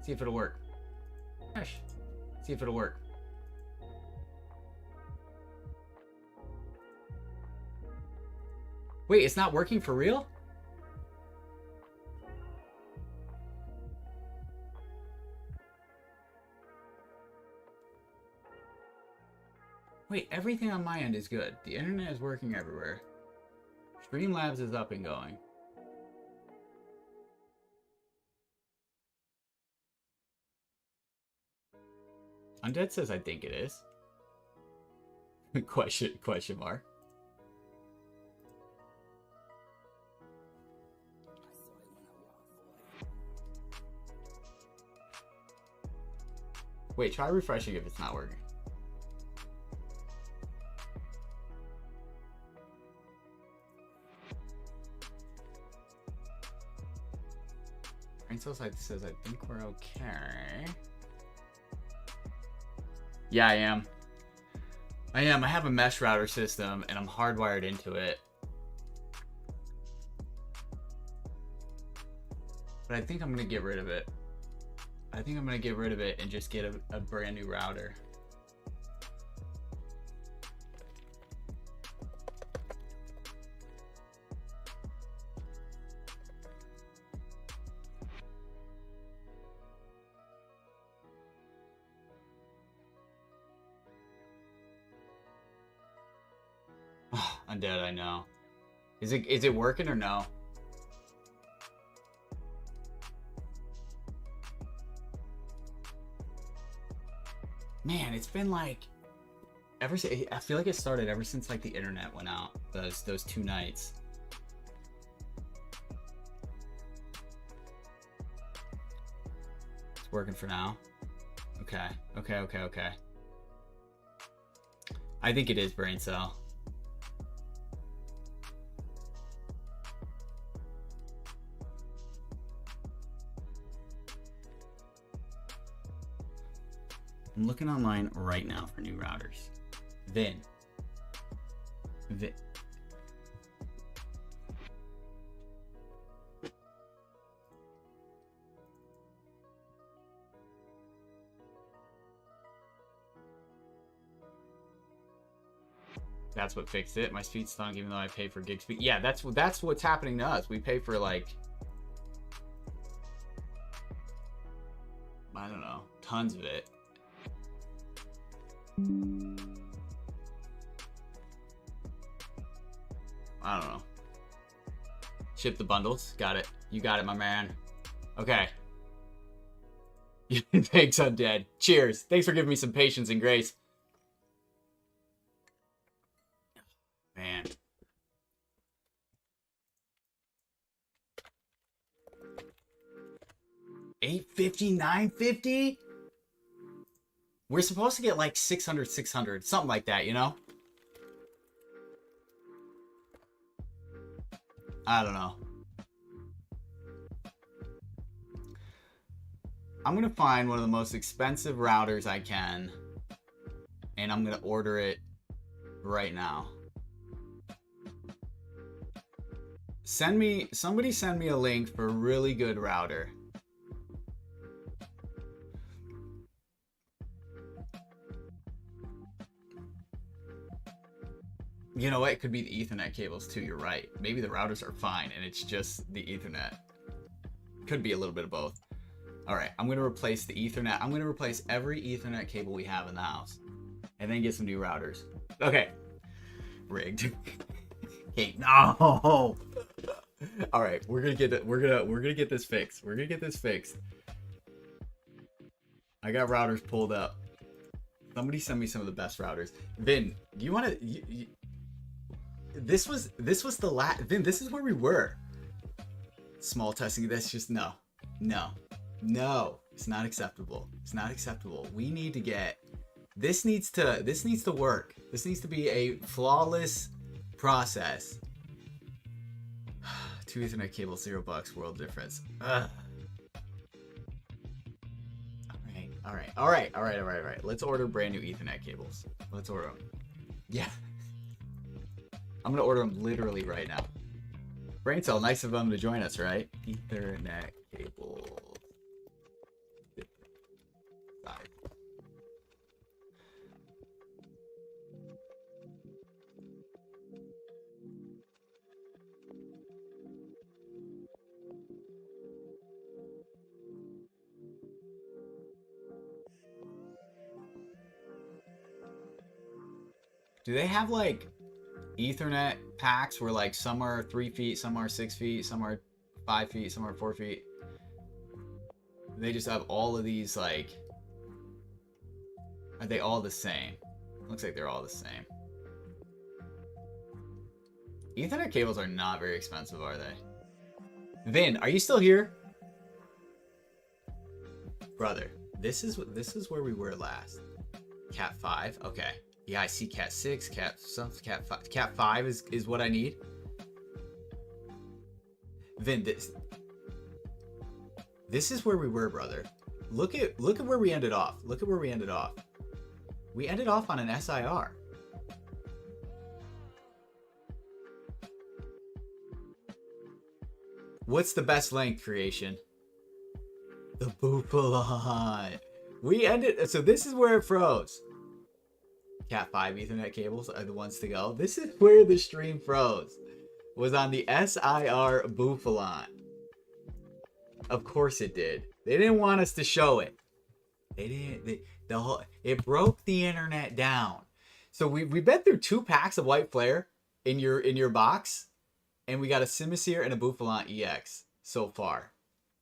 See if it'll work. Gosh. See if it'll work. Wait, it's not working for real? Wait, everything on my end is good. The internet is working everywhere. Streamlabs is up and going. Undead says I think it is. question mark. Wait, try refreshing if it's not working. Side says, I think we're okay. Yeah, I am. I have a mesh router system, and I'm hardwired into it. But I think I'm going to get rid of it. I think I'm going to get rid of it and just get a brand new router. Undead, I know. Is it working or no? Man, it's been like I feel like it started ever since like the internet went out. Those 2 nights. It's working for now. Okay. I think it is brain cell. I'm looking online right now for new routers. Vin. That's what fixed it. My speed's stunk even though I pay for gig speed. Yeah, that's what's happening to us. We pay for like, I don't know, tons of it. I don't know. Ship the bundles. Got it. You got it, my man. Okay. Thanks, Undead. Cheers. Thanks for giving me some patience and grace. Man. $850, $950? We're supposed to get like 600, something like that, you know? I don't know. I'm going to find one of the most expensive routers I can, and I'm going to order it right now. Somebody send me a link for a really good router. You know what? It could be the Ethernet cables too. You're right. Maybe the routers are fine and it's just the Ethernet. Could be a little bit of both. All right, I'm going to replace the Ethernet. I'm going to replace every Ethernet cable we have in the house and then get some new routers. Okay. Rigged. Okay, no. All right, we're going to get it. We're going to get this fixed. We're going to get this fixed. I got routers pulled up. Somebody send me some of the best routers. Vin, do you want to this was the last. Vin, this is where we were. Small testing. That's just no. It's not acceptable. It's not acceptable. We need to get this needs to work. This needs to be a flawless process. 2 Ethernet cables, $0, world difference. Ugh. All right. Let's order brand new Ethernet cables. Let's order them. Yeah. I'm gonna order them literally right now. Braincell, nice of them to join us, right? Ethernet cables. Do they have like Ethernet packs where like some are 3 feet, some are 6 feet, some are 5 feet, some are 4 feet? They just have all of these, like, are they all the same? Looks like they're all the same. Ethernet cables are not very expensive, are they? Vin, are you still here? Brother, this is where we were last. Cat 5, okay. Yeah, I see Cat 6, Cat 5. Cat 5 is what I need. Vin, this is where we were, brother. Look at where we ended off. Look at where we ended off. We ended off on an SIR. What's the best length creation? The Bufalon. We ended, so this is where it froze. Cat 5 Ethernet cables are the ones to go. This is where the stream froze. Was on the SIR Bufalon. Of course it did. They didn't want us to show it. They didn't. It broke the internet down. So we've been through 2 packs of white flare in your box, and we got a Simisear and a Bufalon EX so far,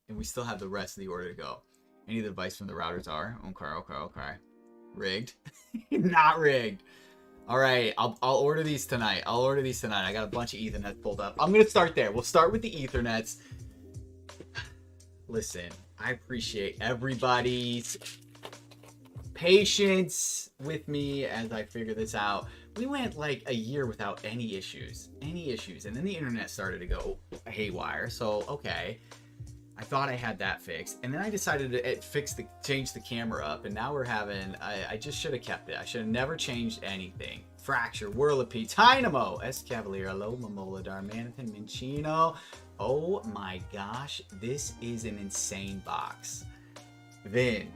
and we still have the rest of the order to go. Any advice from the routers are okay. Rigged, not rigged. All right, I'll order these tonight. I got a bunch of Ethernets pulled up. I'm gonna start there. We'll start with the Ethernets. Listen, I appreciate everybody's patience with me as I figure this out. We went like a year without any issues, and then the internet started to go haywire. So okay, I thought I had that fixed, and then I decided to change the camera up, and now we're having. I just should have kept it. I should have never changed anything. Fracture, Whirlipede, Dynamo, S Cavalier, Hello, Momola, Darmanitan, Minchino. Oh my gosh, this is an insane box. Vin,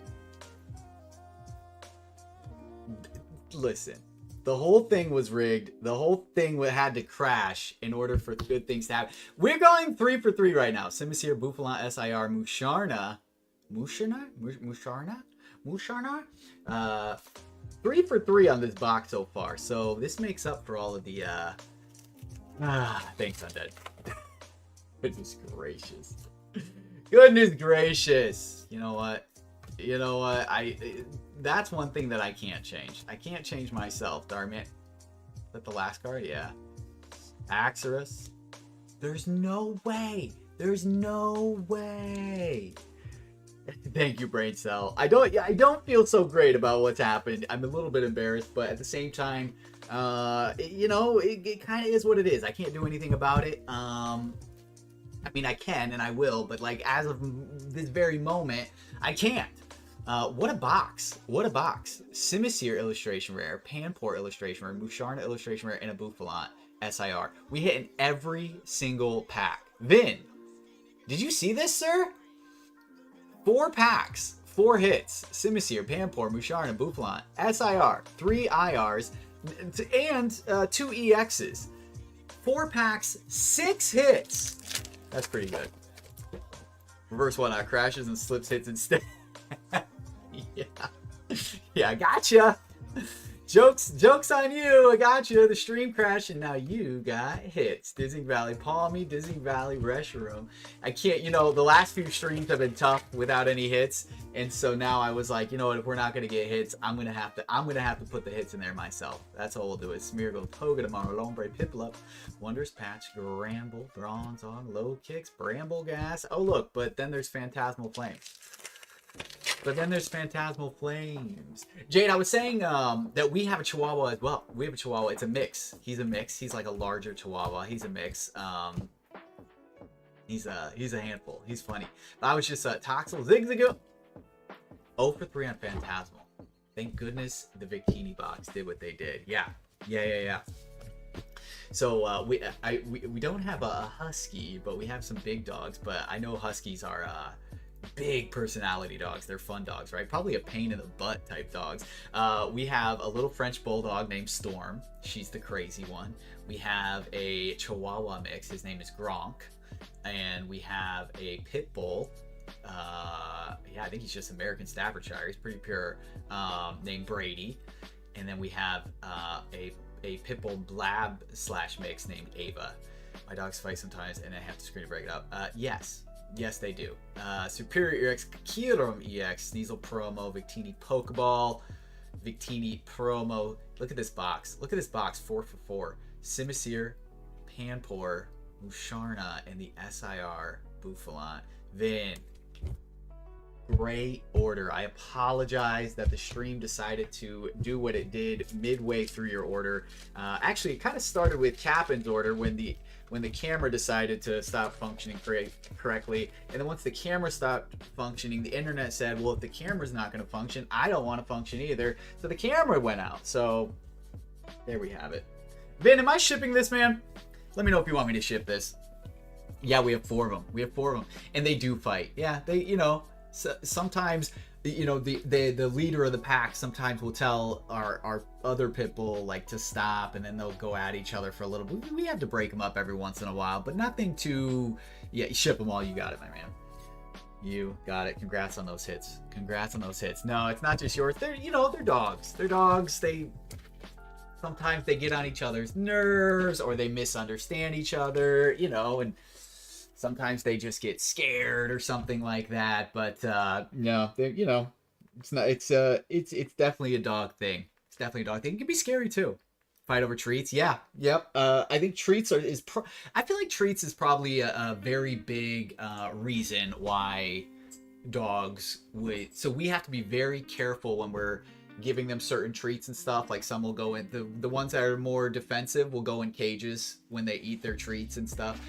listen, the whole thing was rigged. The whole thing had to crash in order for good things to happen. We're going 3 for 3 right now. Simisear, Bufalon, SIR, Musharna. 3 for 3 on this box so far. So this makes up for all of the thanks, Undead. Goodness gracious. Goodness gracious. You know what? That's one thing that I can't change. I can't change myself. Darman. Is that the last card? Yeah. Axorus. There's no way. Thank you, Brain Cell. I don't feel so great about what's happened. I'm a little bit embarrassed, but at the same time, it kind of is what it is. I can't do anything about it. I mean, I can and I will, but like as of this very moment, I can't. What a box. Simisear illustration rare, Panpour illustration rare, Musharna illustration rare, and a Bufalon SIR. We hit in every single pack. Vin, did you see this, sir? 4 packs, 4 hits. Simisear, Panpour, Musharna, Bufalon, SIR, 3 IRs, and 2 EXs. 4 packs, 6 hits. That's pretty good. Reverse one out crashes and slips hits instead. Yeah, I gotcha. Jokes on you. I got you. The stream crashed and now you got hits. Disney Valley, Palmy, Disney Valley, Restroom. I can't, the last few streams have been tough without any hits. And so now I was like, you know what, if we're not gonna get hits, I'm gonna have to put the hits in there myself. That's all we'll do. Is Smeargle, Togedomon, Lombre, Piplup, Wonders Patch, Gramble, Bronzong, Low Kicks, Bramble Gas. Oh look, but then there's Phantasmal Flames. Jade, I was saying that we have a Chihuahua as well. We have a Chihuahua. It's a mix. He's a mix. He's like a larger Chihuahua. He's a mix. He's a handful. He's funny. I was just Toxel, Zigzagoon. 0 for 3 on Phantasmal. Thank goodness the Victini box did what they did. Yeah. So we don't have a Husky, but we have some big dogs. But I know Huskies are big personality dogs. They're fun dogs, right? Probably a pain in the butt type dogs. We have a little French bulldog named Storm. She's the crazy one. We have a Chihuahua mix. His name is Gronk. And we have a pit bull. I think he's just American Staffordshire. He's pretty pure. Named Brady. And then we have a a pitbull blab / mix named Ava. My dogs fight sometimes and I have to screen to break it up. Yes. Yes, they do. Superior EX, Kyurem EX, Sneasel Promo, Victini Pokeball, Victini Promo. Look at this box. Look at this box, 4 for 4. Simisear, Panpour, Musharna, and the SIR Buffalant. Vin. Great order. I apologize that the stream decided to do what it did midway through your order. Actually, it kind of started with Captain's order when the camera decided to stop functioning correctly. And then once the camera stopped functioning, the internet said, well, if the camera's not going to function, I don't want to function either. So the camera went out. So there we have it. Vin, am I shipping this, man? Let me know if you want me to ship this. Yeah, we have 4 of them. We have 4 of them. And they do fight. Yeah, they, you know, sometimes, you know, the leader of the pack sometimes will tell our other pit bull like to stop, and then they'll go at each other for a little bit. We have to break them up every once in a while, but nothing to, yeah, ship them all. You got it, my man. You got it. Congrats on those hits. Congrats on those hits. No, it's not just yours. They're, you know, they're dogs. They're dogs. Sometimes they get on each other's nerves, or they misunderstand each other, you know, and sometimes they just get scared or something like that. But no, you know, it's not. It's definitely a dog thing. It's definitely a dog thing. It can be scary too. Fight over treats. Yeah. Yep. I think treats I feel like treats is probably a very big reason why dogs would. So we have to be very careful when we're giving them certain treats and stuff. Like some will go in, the ones that are more defensive will go in cages when they eat their treats and stuff.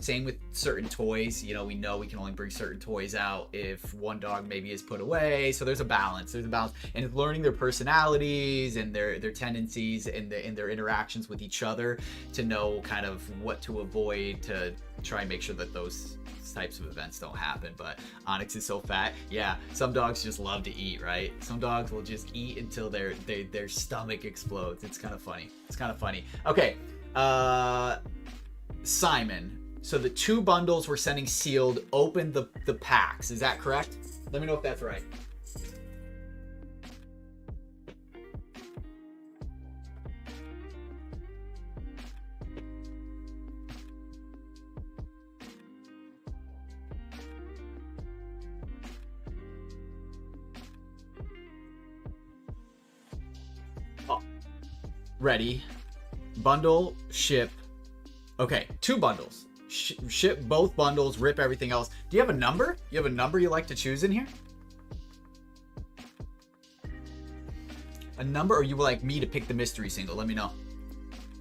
Same with certain toys. You know we can only bring certain toys out if one dog maybe is put away. So there's a balance. And it's learning their personalities and their tendencies and their interactions with each other to know kind of what to avoid, to try and make sure that those types of events don't happen. But Onyx is so fat. Yeah, some dogs just love to eat, right? Some dogs will just eat until their stomach explodes. It's kind of funny. It's kind of funny. Okay, Simon. So the 2 bundles we're sending sealed opened the packs. Is that correct? Let me know if that's right. Ready, bundle, ship. Okay, 2 bundles. Ship both bundles, rip everything else. Do you have a number? You have a number you like to choose in here? A number, or you would like me to pick the mystery single? Let me know.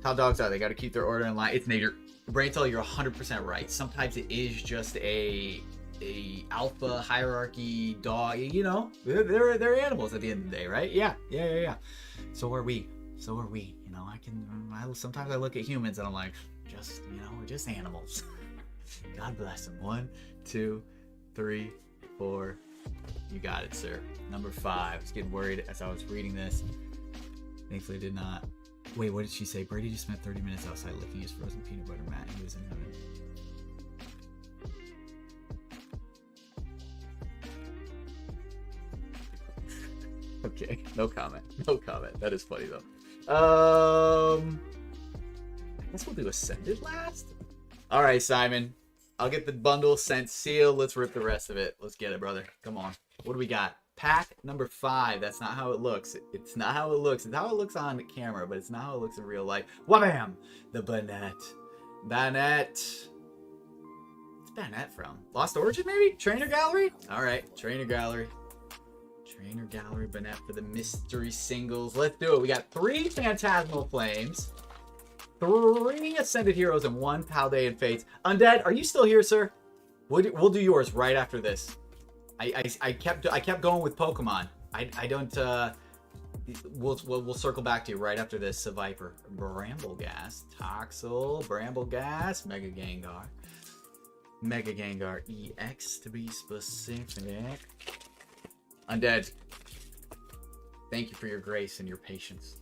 How dogs are. They got to keep their order in line. It's nature. Braintel, you're 100% right. Sometimes it is just a alpha hierarchy dog. You know, they're animals at the end of the day, right? Yeah. So are we. You know, sometimes I look at humans and I'm like, we're just animals. God bless them. 1, 2, 3, 4. You got it, sir. Number 5. I was getting worried as I was reading this. Thankfully did not. Wait, what did she say? Brady just spent 30 minutes outside licking his frozen peanut butter mat. He was in heaven. Okay, no comment. That is funny though. I guess we'll do Ascended last. All right, Simon. I'll get the bundle sent sealed. Let's rip the rest of it. Let's get it, brother. Come on. What do we got? Pack number 5. That's not how it looks. It's not how it looks. It's how it looks on camera, but it's not how it looks in real life. Wham! The Banette. What's Banette from? Lost Origin, maybe? Trainer Gallery? All right, Trainer Gallery. Trainer Gallery Banette for the mystery singles. Let's do it. We got 3 Phantasmal Flames, 3 Ascended Heroes, and 1 Paldea and Fates. Undead, are you still here, sir? We'll do yours right after this. I kept going with Pokemon. I don't. We'll circle back to you right after this. Viper, Brambleghast, Toxel, Brambleghast, Mega Gengar EX to be specific. Undead, thank you for your grace and your patience.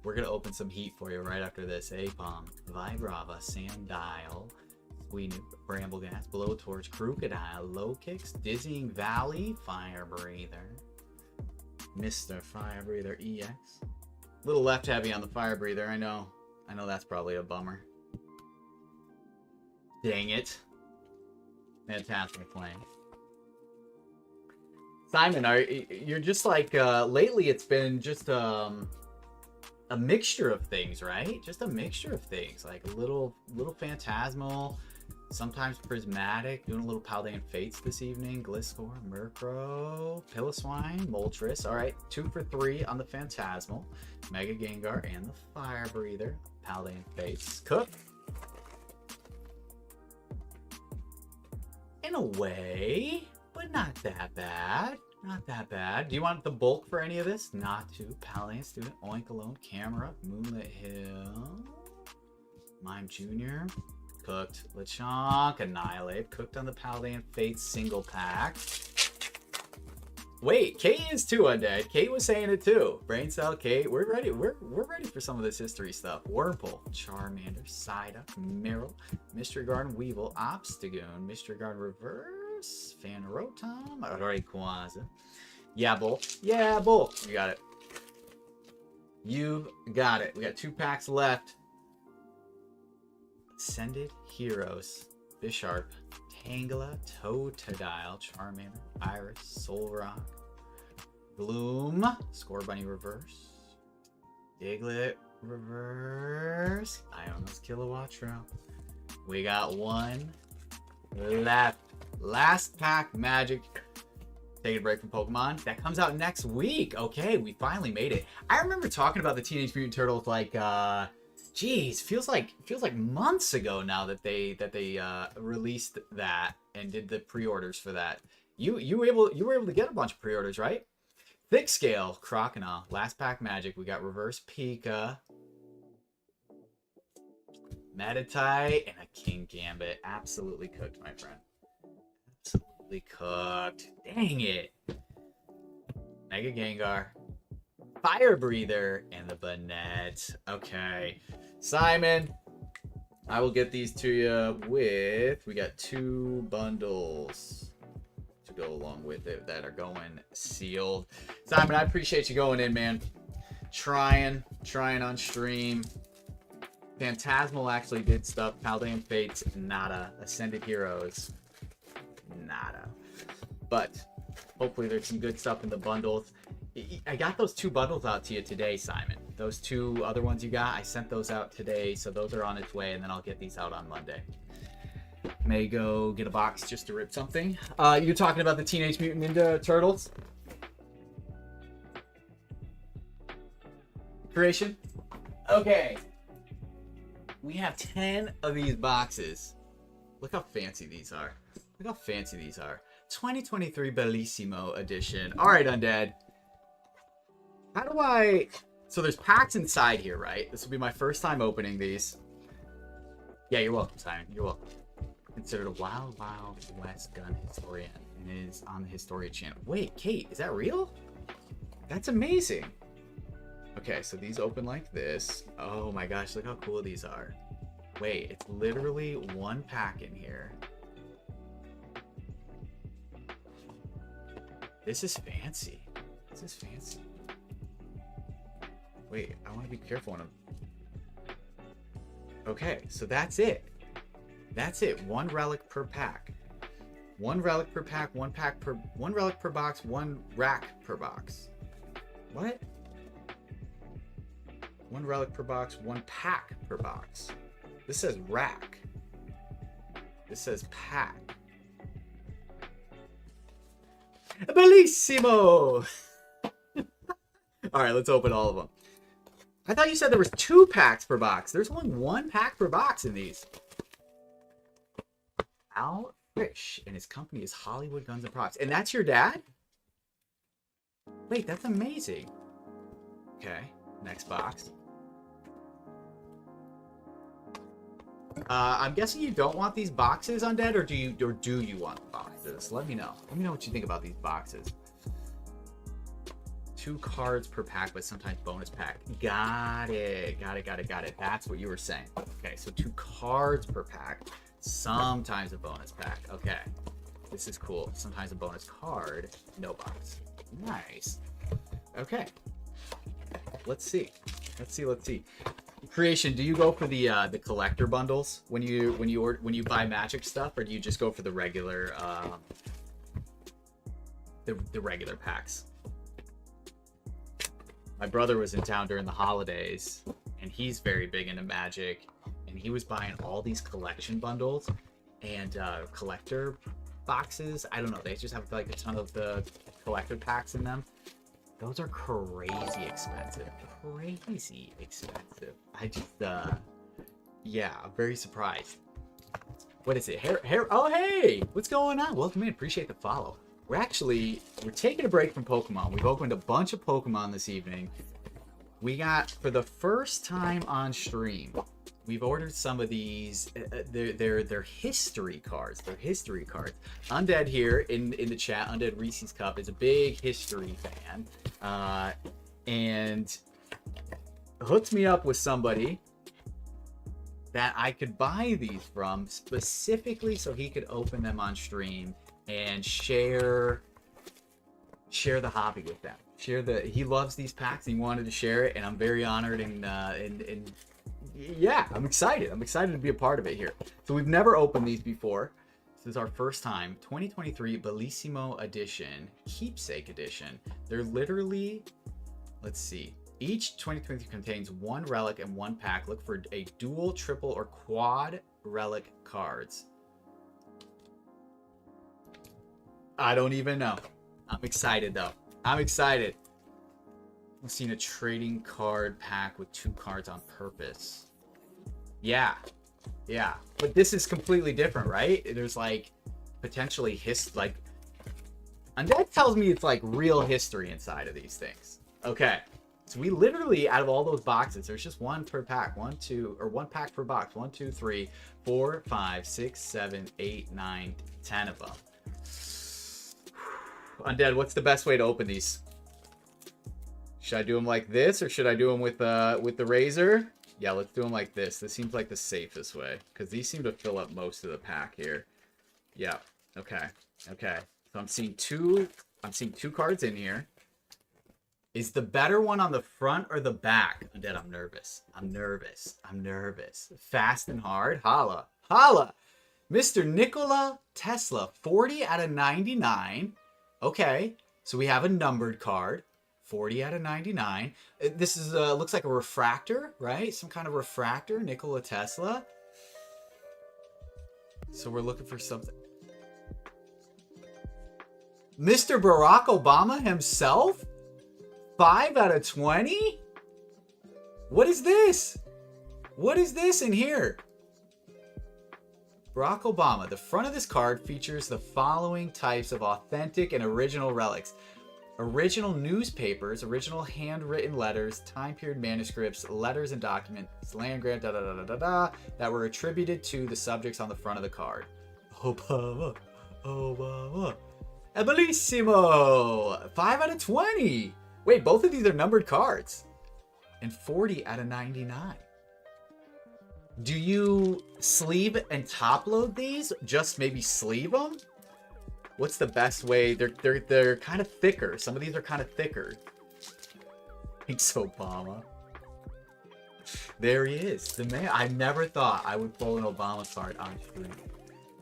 We're going to open some heat for you right after this. Apom, Vibrava, Sandile, Sweetnip, Brambleghast, Blowtorch, Crocodile, Low Kicks, Dizzying Valley, Fire Breather, Mr. Fire Breather EX, Little left heavy on the fire breather. I know that's probably a bummer. Dang it. Fantastic flame. Simon, you're just like lately it's been just a mixture of things, right? Just a mixture of things, like a little phantasmal, sometimes prismatic, doing a little Paldean Fates this evening, Gliscor, Murkrow, Piloswine, Moltres. All right, 2 for 3 on the phantasmal, Mega Gengar, and the Fire Breather. Paldean Fates. Cook. In a way, but not that bad. Not that bad. Do you want the bulk for any of this? Not to. Paldean Student, Oink Alone, Camera, Moonlit Hill, Mime Jr., Cooked, Lechonk, Annihilate, Cooked on the Paldean Fates single pack. Wait, Kate is too, Undead. Kate was saying it too. Brain Cell, Kate, we're ready. We're ready for some of this history stuff. Wurmple, Charmander, Psyduck, Meryl, Mystery Garden, Weevil, Obstagoon, Mystery Garden Reverse, Phanrotom, Rayquaza. Yeah, Bull. Yeah, Bull. You got it. You got it. We got 2 packs left. Ascended Heroes, Bisharp, Tangela, Totodile, Charmander, Iris, Solrock, Gloom, Scorbunny Reverse, Diglett Reverse, Iono's Kilowattrel. We got 1 left. Last pack magic. Taking a break from Pokemon. That comes out next week. Okay, we finally made it. I remember talking about the Teenage Mutant Turtles like geez, feels like months ago now that they released that and did the pre-orders for that. You were able to get a bunch of pre-orders, right? Thick Scale, Croconaw, Last Pack Magic. We got Reverse Pika, Meditite, and a King Gambit. Absolutely cooked, my friend. Absolutely cooked. Dang it. Mega Gengar, Fire Breather, and the Banette. Okay, Simon, I will get these to you with, we got 2 bundles to go along with it that are going sealed. Simon, I appreciate you going in, man. Trying on stream. Phantasmal actually did stuff. Paldean Fates, nada. Ascended Heroes, nada. But hopefully there's some good stuff in the bundles. I got those 2 bundles out to you today, Simon. Those 2 other ones you got, I sent those out today, so those are on its way, and then I'll get these out on Monday. May go get a box just to rip something. You're talking about the Teenage Mutant Ninja Turtles creation? Okay. We have 10 of these boxes. Look how fancy these are. Look how fancy these are. 2023 Bellissimo edition. All right, Undead. How do I... So there's packs inside here, right? This will be my first time opening these. Yeah, you're welcome, Simon. You're welcome. Considered a Wild West gun historian and is on the Historia channel. Wait, Kate, is that real? That's amazing. Okay, so these open like this. Oh my gosh, look how cool these are. Wait, it's literally 1 pack in here. This is fancy. This is fancy. Wait, I want to be careful on them. Okay, so that's it. That's it. 1 relic per pack. 1 relic per pack, 1 relic per box, 1 rack per box. What? 1 relic per box, 1 pack per box. This says rack. This says pack. Bellissimo! All right, let's open all of them. I thought you said there was 2 packs per box. There's only 1 pack per box in these. Al Frisch and his company is Hollywood Guns and Props. And that's your dad? Wait, that's amazing. Okay, next box. I'm guessing you don't want these boxes, Undead, or do you want the boxes? Let me know. Let me know what you think about these boxes. 2 cards per pack, but sometimes bonus pack. Got it. That's what you were saying. Okay, so 2 cards per pack, sometimes a bonus pack. Okay, this is cool. Sometimes a bonus card, no box. Nice. Okay. Let's see. Let's see. Creation, do you go for the collector bundles when you buy Magic stuff, or do you just go for the regular the regular packs? My brother was in town during the holidays, and he's very big into Magic, and he was buying all these collection bundles and collector boxes. I don't know, they just have like a ton of the collector packs in them. Those are crazy expensive. Crazy expensive. I just yeah, I'm very surprised. What is it? Hair oh hey! What's going on? Welcome in. Appreciate the follow. We're taking a break from Pokemon. We've opened a bunch of Pokemon this evening. We got, for the first time on stream, we've ordered some of these. They're history cards. They're history cards. Undead here in the chat, Undead Reese's Cup, is a big history fan, and hooked me up with somebody that I could buy these from specifically so he could open them on stream and share the hobby with them. He loves these packs and he wanted to share it, and I'm very honored and yeah, I'm excited. I'm excited to be a part of it here. So we've never opened these before. This is our first time. 2023 Bellissimo Edition, Keepsake Edition. They're literally, let's see. Each 2023 contains one relic and one pack. Look for a dual, triple, or quad relic cards. I don't even know. I'm excited though. I'm excited. I've seen a trading card pack with 2 cards on purpose. Yeah. Yeah. But this is completely different, right? There's like potentially Undead tells me it's like real history inside of these things. Okay. So we literally, out of all those boxes, there's just one per pack. One pack per box. 1, 2, 3, 4, 5, 6, 7, 8, 9, 10 of them. Undead, what's the best way to open these? Should I do them like this, or should I do them with the razor? Yeah, let's do them like this. This seems like the safest way, because these seem to fill up most of the pack here. Yeah. Okay. Okay. So I'm seeing two cards in here. Is the better one on the front or the back? Undead, I'm nervous. I'm nervous. Fast and hard. Holla. Holla. Mr. Nikola Tesla, 40 out of 99. Okay, so we have a numbered card, 40 out of 99. This is looks like a refractor, right? Some kind of refractor, Nikola Tesla. So we're looking for something. Mr. Barack Obama himself? 5 out of 20? What is this? What is this in here? Barack Obama. The front of this card features the following types of authentic and original relics. Original newspapers, original handwritten letters, time period manuscripts, letters and documents, land grant, that were attributed to the subjects on the front of the card. Obama. Bellissimo. 5 out of 20. Wait, both of these are numbered cards. And 40 out of 99. Do you sleeve and top load these? Just maybe sleeve them? What's the best way? They're kind of thicker. Some of these are kind of thicker. Thanks, Obama. There he is, the man. I never thought I would pull an Obama card on stream.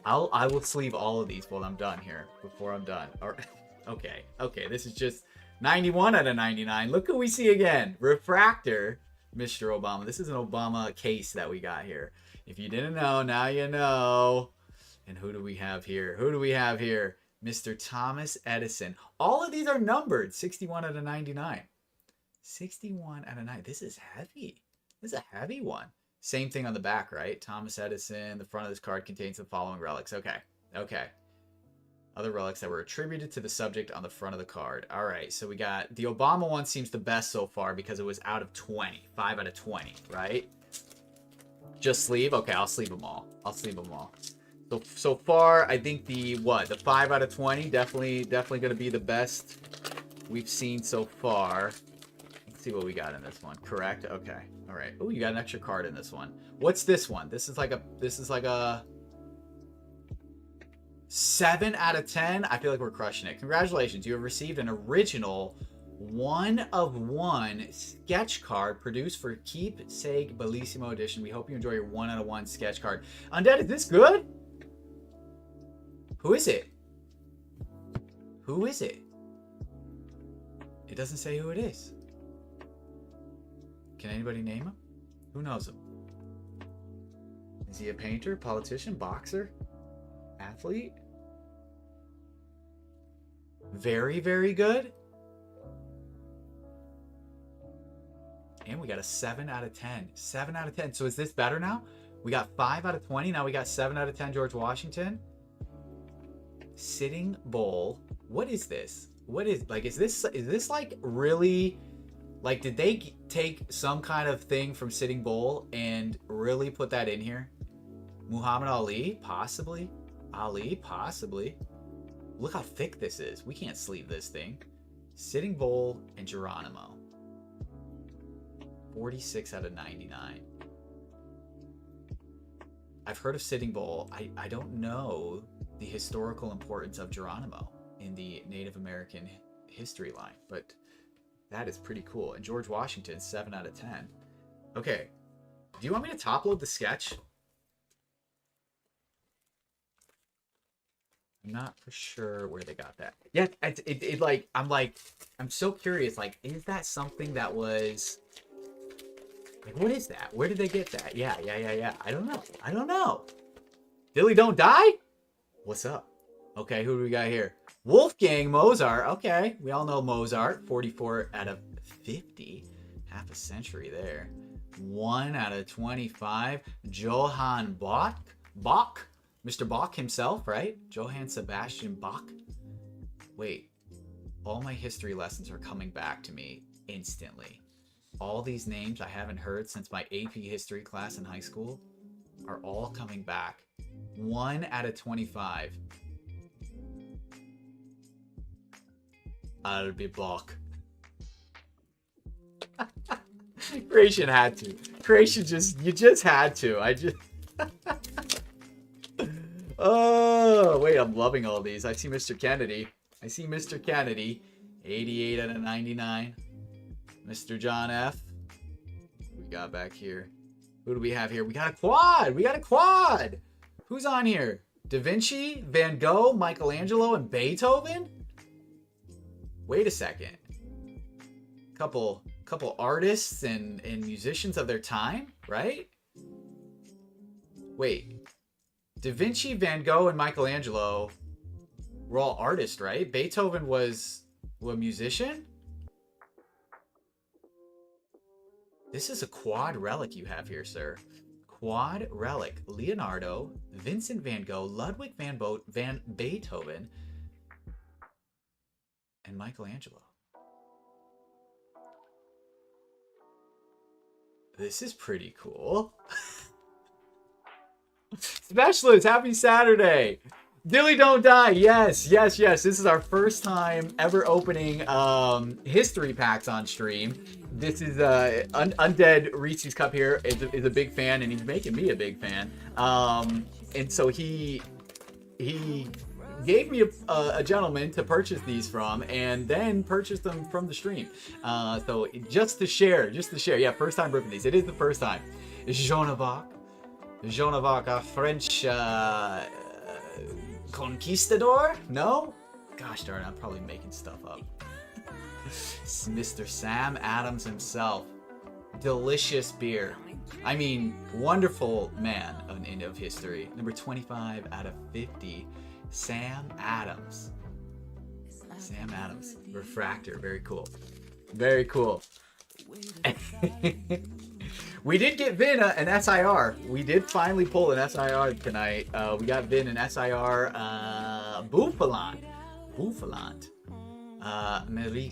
I will sleeve all of these while I'm done here. Before I'm done. All right. Okay. This is just 91 out of 99. Look who we see again. Refractor. Mr. Obama. This is an Obama case that we got here. If you didn't know, now you know. And who do we have here? Mr. Thomas Edison. All of these are numbered. 61 out of 99. 61 out of 9. This is heavy. This is a heavy one. Same thing on the back, right? Thomas Edison. The front of this card contains the following relics. Okay. Other relics that were attributed to the subject on the front of the card. All right, so we got the Obama one seems the best so far because it was out of 20. 5 out of 20, right? Just sleeve? Okay, I'll sleeve them all. So far, I think the 5 out of 20, definitely going to be the best we've seen so far. Let's see what we got in this one. Correct? Okay. All right. Oh, you got an extra card in this one. What's this one? This is like a 7 out of 10. I feel like we're crushing it. Congratulations. You have received an original 1 of 1 sketch card produced for Keepsake Bellissimo Edition. We hope you enjoy your 1 out of 1 sketch card. Undead, is this good? Who is it? Who is it? It doesn't say who it is. Can anybody name him? Who knows him? Is he a painter, politician, boxer, athlete? Very, very good. And we got a 7 out of 10. 7 out of 10. So is this better now? We got 5 out of 20. Now we got 7 out of 10 George Washington. Sitting Bull. What is this? What is, like, is this like really, like, did they take some kind of thing from Sitting Bull and really put that in here? Muhammad Ali? Possibly. Ali? Possibly. Look how thick this is. We can't sleeve this thing. Sitting Bull and Geronimo. 46 out of 99. I've heard of Sitting Bull. I don't know the historical importance of Geronimo in the Native American history line, but that is pretty cool. And George Washington, 7 out of 10. Okay. Do you want me to top load the sketch? I'm not for sure where they got that. Yeah, I'm so curious. Like, is that something that was, like, what is that? Where did they get that? Yeah. I don't know. Dilly Don't Die? What's up? Okay, who do we got here? Wolfgang Mozart. Okay, we all know Mozart. 44 out of 50. Half a century there. 1 out of 25. Johann Bach. Mr. Bach himself, right? Johann Sebastian Bach. Wait, all my history lessons are coming back to me instantly. All these names I haven't heard since my AP history class in high school are all coming back. 1 out of 25. I'll be Bach. Creation had to. Creation you just had to. Oh, wait, I'm loving all these. I see Mr. Kennedy. 88 out of 99. Mr. John F. What we got back here? Who do we have here? We got a quad. Who's on here? Da Vinci, Van Gogh, Michelangelo, and Beethoven? Wait a second. Couple artists and musicians of their time, right? Wait. Da Vinci, Van Gogh, and Michelangelo were all artists, right? Beethoven was a musician? This is a quad relic you have here, sir. Quad relic. Leonardo, Vincent van Gogh, Ludwig van Beethoven, and Michelangelo. This is pretty cool. Specialist, happy Saturday. Dilly Don't Die. Yes. This is our first time ever opening history packs on stream. This is Undead Reese's Cup here is a big fan, and he's making me a big fan. And so he gave me a gentleman to purchase these from, and then purchased them from the stream. So just to share. Yeah, first time ripping these. It is the first time. Joan of Arc, a French conquistador? No? Gosh darn it, I'm probably making stuff up. Mr. Sam Adams himself. Delicious beer. I mean, wonderful man of history. Number 25 out of 50. Sam Adams. Refractor. Very cool. We did get Vin an SIR. We did finally pull an SIR tonight. We got Vin an SIR Bouffalant. Marie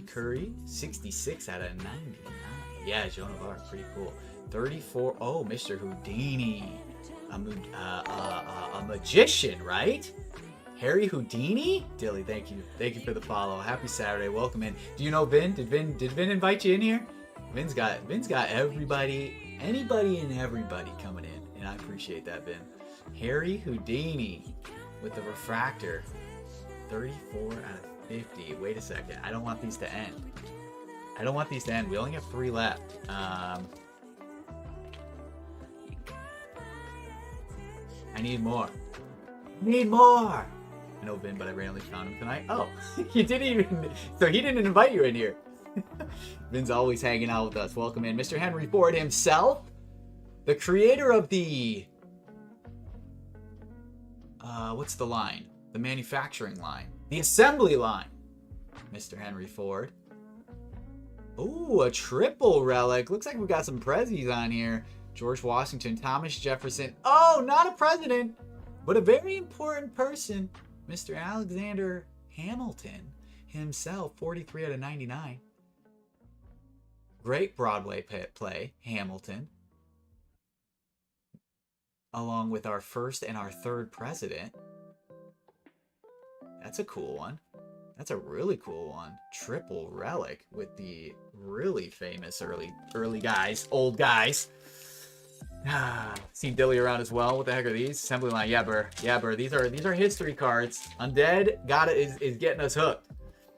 Curie. 66 out of 99. Yeah, Joan of Arc. Pretty cool. 34. Oh, Mr. Houdini. A magician, right? Harry Houdini? Dilly, thank you. Thank you for the follow. Happy Saturday. Welcome in. Do you know Vin? Did Vin invite you in here? Vin's got everybody, anybody and everybody coming in, and I appreciate that, Vin. Harry Houdini with the refractor. 34 out of 50. Wait a second. I don't want these to end. I don't want these to end. We only have 3 left. I need more. Need more! I know Vin, but I randomly found him tonight. Oh, you didn't even... So he didn't invite you in here. Vin's always hanging out with us. Welcome in. Mr. Henry Ford himself. The creator of the... what's the line? The manufacturing line. The assembly line. Mr. Henry Ford. Ooh, a triple relic. Looks like we got some prezzies on here. George Washington, Thomas Jefferson. Oh, not a president, but a very important person. Mr. Alexander Hamilton himself, 43 out of 99. Great Broadway play, Hamilton. Along with our first and our third president. That's a cool one. That's a really cool one. Triple relic with the really famous early guys, old guys. Seen Dilly around as well. What the heck are these? Assembly line. Yeah, Burr. Yeah, Burr. These are history cards. Undead is getting us hooked.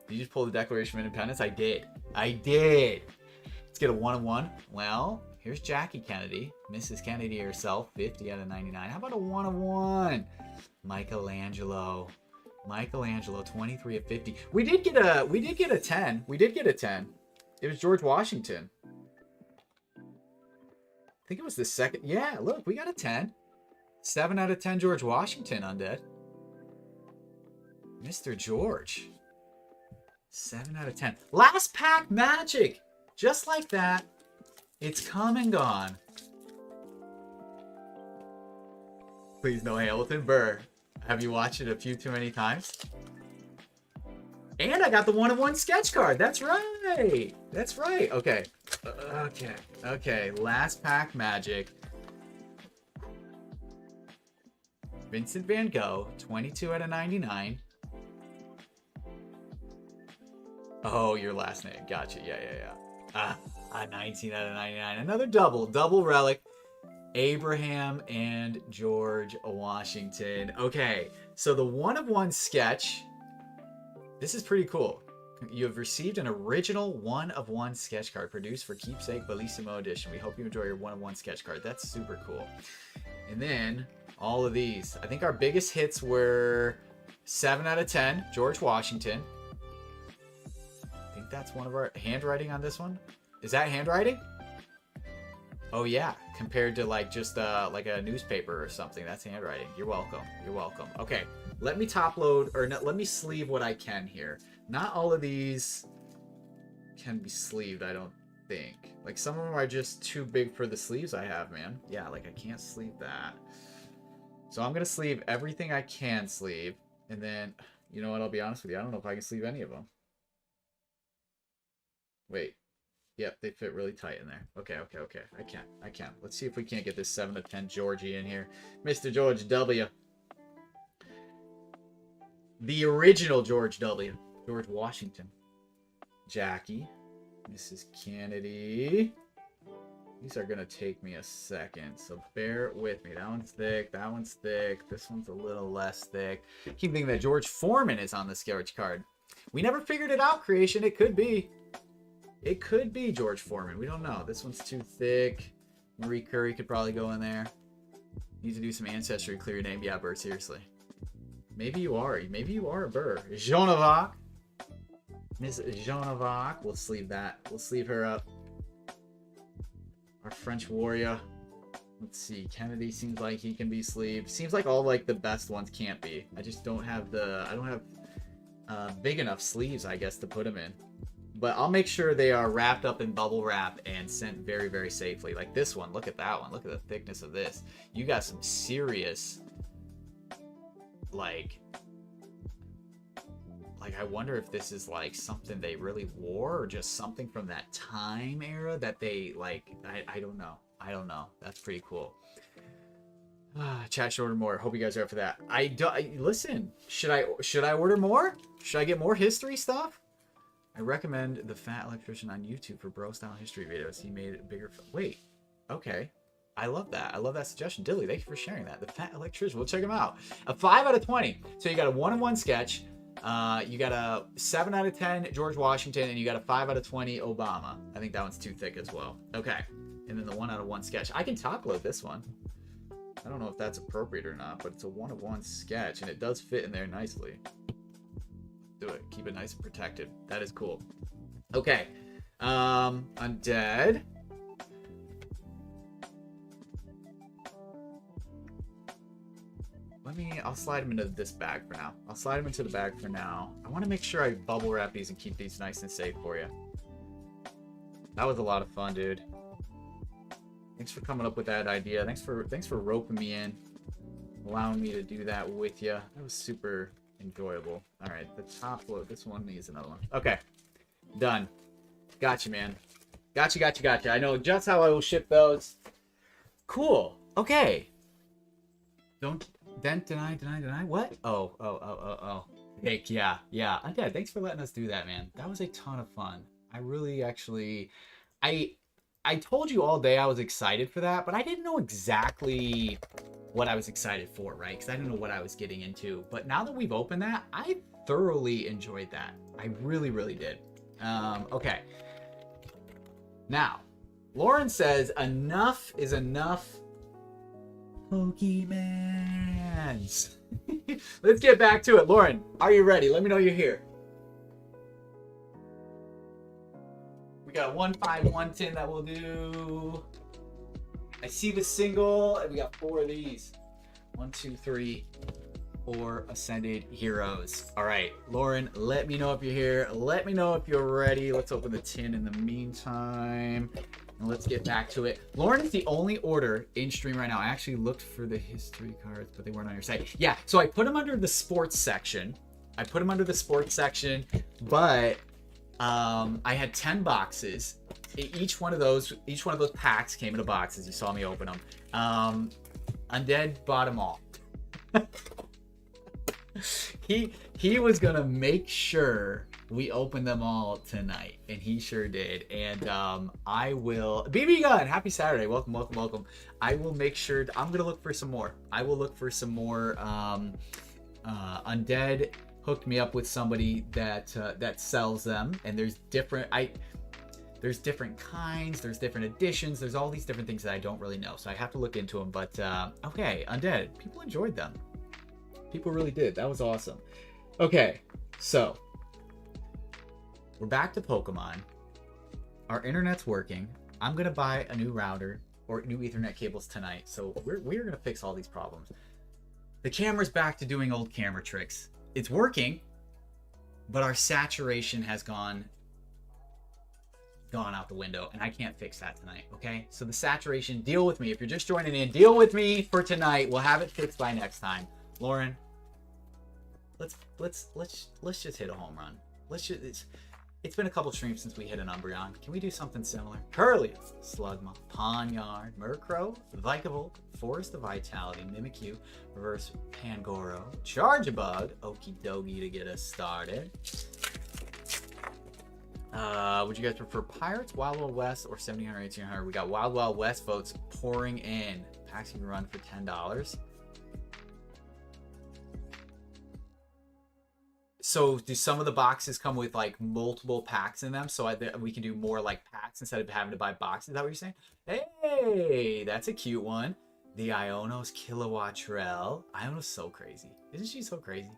Did you just pull the Declaration of Independence? I did. Let's get a 1 of 1. Well, here's Jackie Kennedy, Mrs. Kennedy herself, 50 out of 99. How about a 1 of 1? Michelangelo, 23 of 50. We did get a 10. We did get a 10. It was George Washington. I think it was the second. Yeah, look, we got a 10. 7 out of 10 George Washington undead. Mr. George. 7 out of 10. Last pack magic. Just like that. It's come and gone. Please no Hamilton. Burr. Have you watched it a few too many times? And I got the 1 of 1 sketch card. That's right. That's right. Okay. Okay. Last pack magic. Vincent Van Gogh, 22 out of 99. Oh, your last name. Gotcha. Yeah. 19 out of 99. Another double relic. Abraham and George Washington. Okay, so the 1 of 1 sketch. This is pretty cool. You have received an original 1 of 1 sketch card produced for Keepsake Bellissimo Edition. We hope you enjoy your 1 of 1 sketch card. That's super cool. And then all of these. I think our biggest hits were 7 out of 10, George Washington. I think that's one of our handwriting on this one. Is that handwriting? Oh yeah, compared to like just like a newspaper or something. That's handwriting. You're welcome. Okay, let me top load, or no, let me sleeve what I can here. Not all of these can be sleeved, I don't think. Like some of them are just too big for the sleeves I have, man. Yeah, like I can't sleeve that. So I'm gonna sleeve everything I can sleeve, and then, you know what, I'll be honest with you, I don't know if I can sleeve any of them. Wait. Yep, they fit really tight in there. Okay. I can. Let's see if we can't get this 7 of 10 Georgie in here. Mr. George W. The original George W. George Washington. Jackie. Mrs. Kennedy. These are going to take me a second, so bear with me. That one's thick. That one's thick. This one's a little less thick. I keep thinking that George Foreman is on the sketch card. We never figured it out, creation. It could be. It could be George Foreman. We don't know. This one's too thick. Marie Curie could probably go in there. Need to do some ancestry. Clear your name. Yeah, Burr. Seriously. Maybe you are. Maybe you are a Burr. Joan of Arc. Miss Joan of Arc. We'll sleeve that. We'll sleeve her up. Our French warrior. Let's see. Kennedy seems like he can be sleeved. Seems like all like the best ones can't be. I just don't have the... I don't have big enough sleeves, I guess, to put them in. But I'll make sure they are wrapped up in bubble wrap and sent very, very safely. Like this one. Look at that one. Look at the thickness of this. You got some serious, like I wonder if this is like something they really wore or just something from that time era that they like. I don't know. That's pretty cool. Chat should order more. Hope you guys are up for that. Listen, should I order more? Should I get more history stuff? I recommend the Fat Electrician on YouTube for bro style history videos. He made it bigger. Wait, okay. I love that. I love that suggestion. Dilly, thank you for sharing that. The Fat Electrician. We'll check him out. A 5 out of 20. So you got a 1 of 1 sketch, You got a 7 out of 10 George Washington, and you got a 5 out of 20 Obama. I think that one's too thick as well. Okay. And then the 1 out of 1 sketch. I can top load this one. I don't know if that's appropriate or not, but it's a 1 of 1 sketch, and it does fit in there nicely. Do it. Keep it nice and protected. That is cool. Okay. Undead. I'll slide them into this bag for now. I'll slide them into the bag for now. I want to make sure I bubble wrap these and keep these nice and safe for you. That was a lot of fun, dude. Thanks for coming up with that idea. Thanks for roping me in, allowing me to do that with you. That was super enjoyable. All right, the top load. This one needs another one. Okay, done. Gotcha, man. Gotcha. I know just how I will ship those. Cool. Okay. Don't deny. What? Oh. Heck yeah. Undead, thanks for letting us do that, man. That was a ton of fun. I really actually, I told you all day I was excited for that, but I didn't know exactly what I was excited for, right? Because I didn't know what I was getting into. But now that we've opened that, I thoroughly enjoyed that. I really, really did. Okay. Now, Lauren says enough is enough. Pokemans. Let's get back to it. Lauren, are you ready? Let me know you're here. We got 1, 5, 1, 10 that we'll do. I see the single, and we got 4 of these. 1, 2, 3, 4 Ascended Heroes. All right, Lauren, let me know if you're here. Let me know if you're ready. Let's open the tin in the meantime. And let's get back to it. Lauren is the only order in stream right now. I actually looked for the history cards, but they weren't on your site. Yeah, so I put them under the sports section. But I had 10 boxes. Each one of those packs came in a box, as you saw me open them. Undead bought them all. He was gonna make sure we opened them all tonight, and he sure did. And I will. BB Gun, happy Saturday! Welcome. I will make sure. I'm gonna look for some more. I will look for some more. Undead hooked me up with somebody that sells them, and there's different kinds, there's different editions, there's all these different things that I don't really know, so I have to look into them. But okay, Undead, people enjoyed them. People really did. That was awesome. Okay, so we're back to Pokemon. Our internet's working. I'm gonna buy a new router or new Ethernet cables tonight, so we're gonna fix all these problems. The camera's back to doing old camera tricks. It's working, but our saturation has gone out the window, and I can't fix that tonight. Okay, so the saturation, deal with me. If you're just joining in, deal with me for tonight. We'll have it fixed by next time. Lauren, let's just hit a home run. It's been a couple streams since we hit an Umbreon. Can we do something similar? Curly, Slugma, Pawniard, Murkrow, Vikavolt, Forest of Vitality, Mimikyu, Reverse Pangoro, Charjabug, Okie Dokie to get us started. Would you guys prefer Pirates, Wild Wild West, or 1700, 1800? We got Wild Wild West votes pouring in. Packs you can run for $10. So do some of the boxes come with like multiple packs in them, so we can do more like packs instead of having to buy boxes? Is that what you're saying? Hey, that's a cute one. The Iono's Kilowattrel. Iono's so crazy. Isn't she so crazy?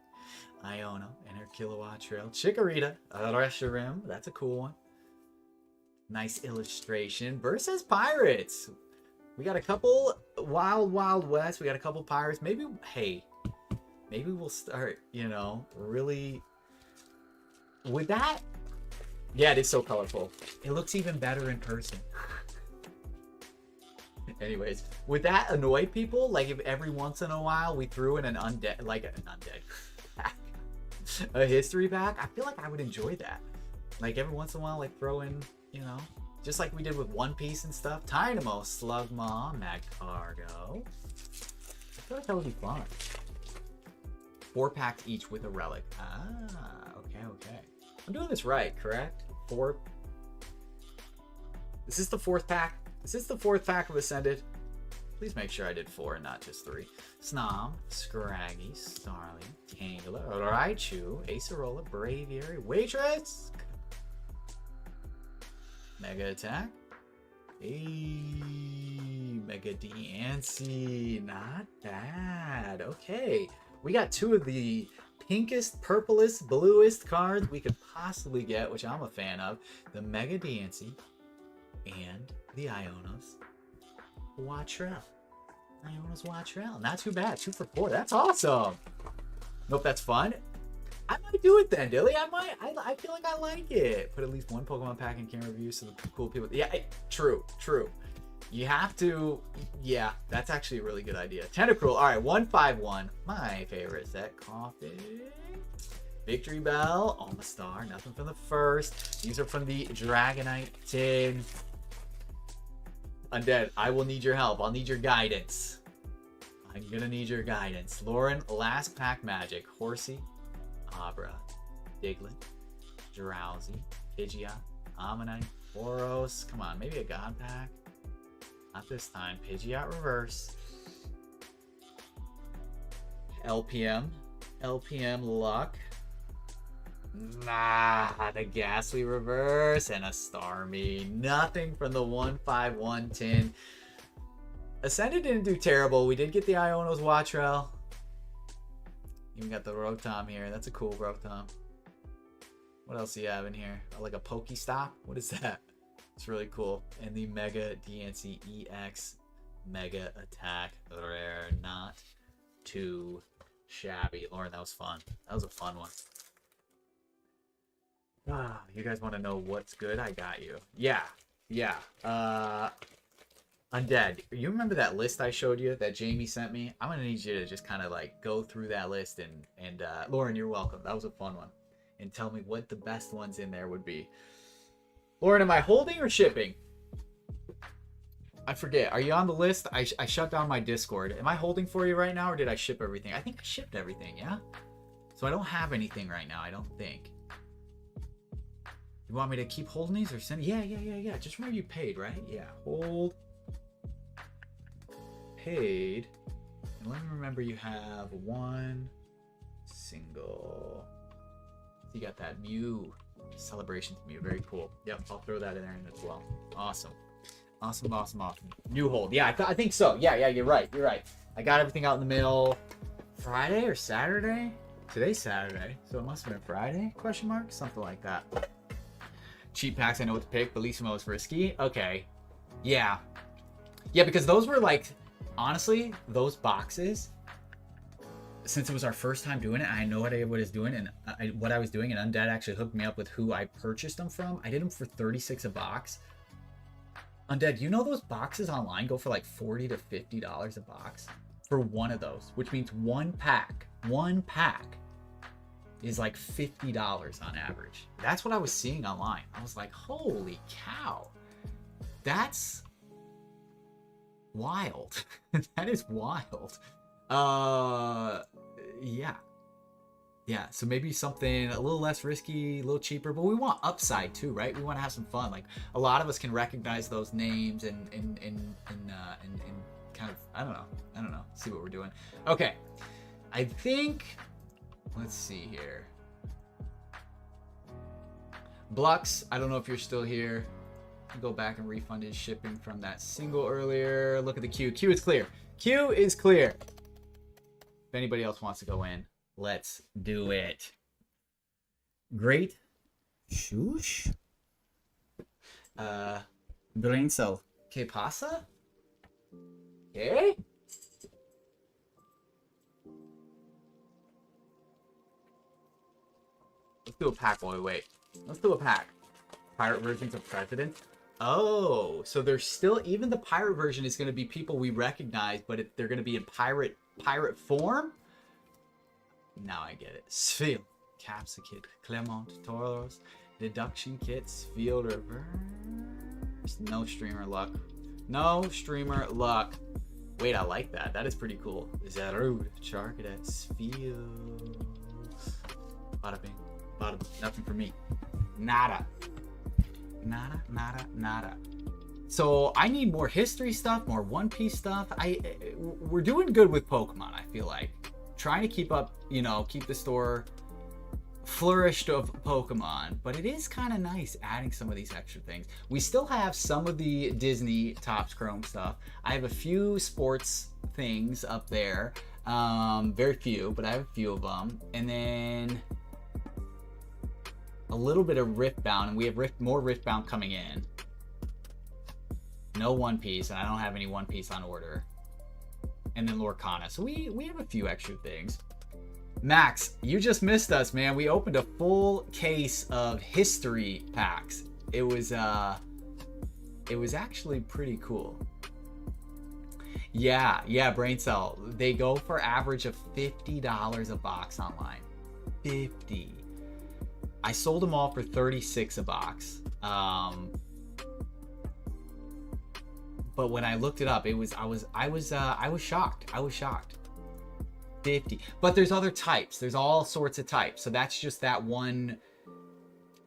Iono and her Kilowattrel. Chikorita, Reshiram. That's a cool one. Nice illustration. Versus Pirates. We got a couple Wild Wild West. We got a couple Pirates. Maybe we'll start, really with that. Yeah, it is so colorful. It looks even better in person. Anyways, would that annoy people? Like if every once in a while we threw in an undead pack, a history pack? I feel like I would enjoy that. Like every once in a while, like throw in, just like we did with One Piece and stuff. Dynamo, Slugma, Magcargo. I feel like that would be fun. 4 packs each with a relic. Okay. I'm doing this right, correct? 4. Is this the 4th pack? Is this the 4th pack of Ascended? Please make sure I did 4 and not just 3. Snom, Scraggy, Starly, Tangela, Raichu, Acerola, Braviary, Waitress, Mega Attack, Mega Diancie, not bad. Okay, we got 2 of the pinkest, purplest, bluest cards we could possibly get, which I'm a fan of. The Mega Diancie and the Ionos Wattrell. Ionos Wattrell. Not too bad. 2 for 4. That's awesome. Nope, that's fun. I might do it then, Dilly. I feel like I like it. Put at least 1 Pokemon pack in camera reviews so the cool people. Yeah, true. You have to. Yeah, that's actually a really good idea. Tentacruel. All right, 151. My favorite set. Coffee. Victory Bell. Omastar. Nothing from the first. These are from the Dragonite tin. Undead, I will need your help. I'll need your guidance. I'm gonna need your guidance. Lauren, last pack magic. Horsey, Abra, Diglett, Drowsy, Pidgeot, Ammonite, Boros. Come on, maybe a God pack. Not this time. Pidgeot reverse. LPM luck. Nah, the Ghastly reverse and a Starmie. Nothing from the 151 tin. Ascended didn't do terrible. We did get the Ionos Wattrell. Even got the Rotom here. That's a cool Rotom. What else do you have in here? Like a Pokestop? What is that? It's really cool. And the Mega Diancie EX Mega Attack Rare. Not too shabby. Lauren, that was fun. That was a fun one. Ah, you guys want to know what's good? I got you. Yeah. Undead. You remember that list I showed you that Jamie sent me? I'm gonna need you to just kind of like go through that list and Lauren, you're welcome. That was a fun one. And tell me what the best ones in there would be. Lauren, am I holding or shipping? I forget. Are you on the list? I shut down my Discord. Am I holding for you right now, or did I ship everything? I think I shipped everything. Yeah. So I don't have anything right now. I don't think. You want me to keep holding these or send? Yeah. Just remember you paid, right? Yeah. Hold. Paid. And let me remember you have 1 single. You got that Mew. Celebrations Mew. Very cool. Yep. I'll throw that in there as well. Awesome. New hold. Yeah, I think so. Yeah, you're right. I got everything out in the mail Friday or Saturday? Today's Saturday, so it must have been Friday? Question mark? Something like that. Cheap packs, I know what to pick. Bellissimo is risky. Okay. Yeah, because those were like, honestly, those boxes, since it was our first time doing it, I had no idea what I was doing, and what I was doing, and Undead actually hooked me up with who I purchased them from. I did them for $36 a box. Undead, you know those boxes online go for like $40 to $50 a box for one of those, which means one pack is like $50 on average. That's what I was seeing online. I was like, holy cow, that's wild. That is wild. Yeah, so maybe something a little less risky, a little cheaper, but we want upside too, right? We want to have some fun. Like, a lot of us can recognize those names and kind of, I don't know, see what we're doing. Okay, I think, let's see here. Blux, I don't know if you're still here. Go back and refund his shipping from that single earlier. Look at the queue. Queue is clear. Queue is clear. If anybody else wants to go in, let's do it. Great. Shush. Brain cell. ¿Qué pasa? Okay. Let's do a pack while we wait. Let's do a pack. Pirate versions of President. Oh, so there's still, even the pirate version is going to be people we recognize, but they're going to be in pirate form? Now I get it. Sphere, Capsicid, Clermont, Tauros, Deduction Kit, Field Reverse. No streamer luck. No streamer luck. Wait, I like that. That is pretty cool. Zarud, Charcadet, Sphere. Bada bing. Bada. Nothing for me. Nada. So I need more history stuff, more One Piece stuff. We're doing good with Pokemon, I feel like. Trying to keep up, you know, keep the store flourished of Pokemon, but it is kind of nice adding some of these extra things. We still have some of the Disney Topps Chrome stuff. I have a few sports things up there. Very few, but I have a few of them. And then a little bit of Riftbound, and we have more Riftbound coming in. No One Piece, and I don't have any One Piece on order. And then Lorcana. So we have a few extra things. Max, you just missed us, man. We opened a full case of history packs. It was actually pretty cool. Yeah, Brain Cell. They go for average of $50 a box online. 50. I sold them all for 36 a box. But when I looked it up, I was shocked. I was shocked. 50. But there's other types. There's all sorts of types. So that's just that one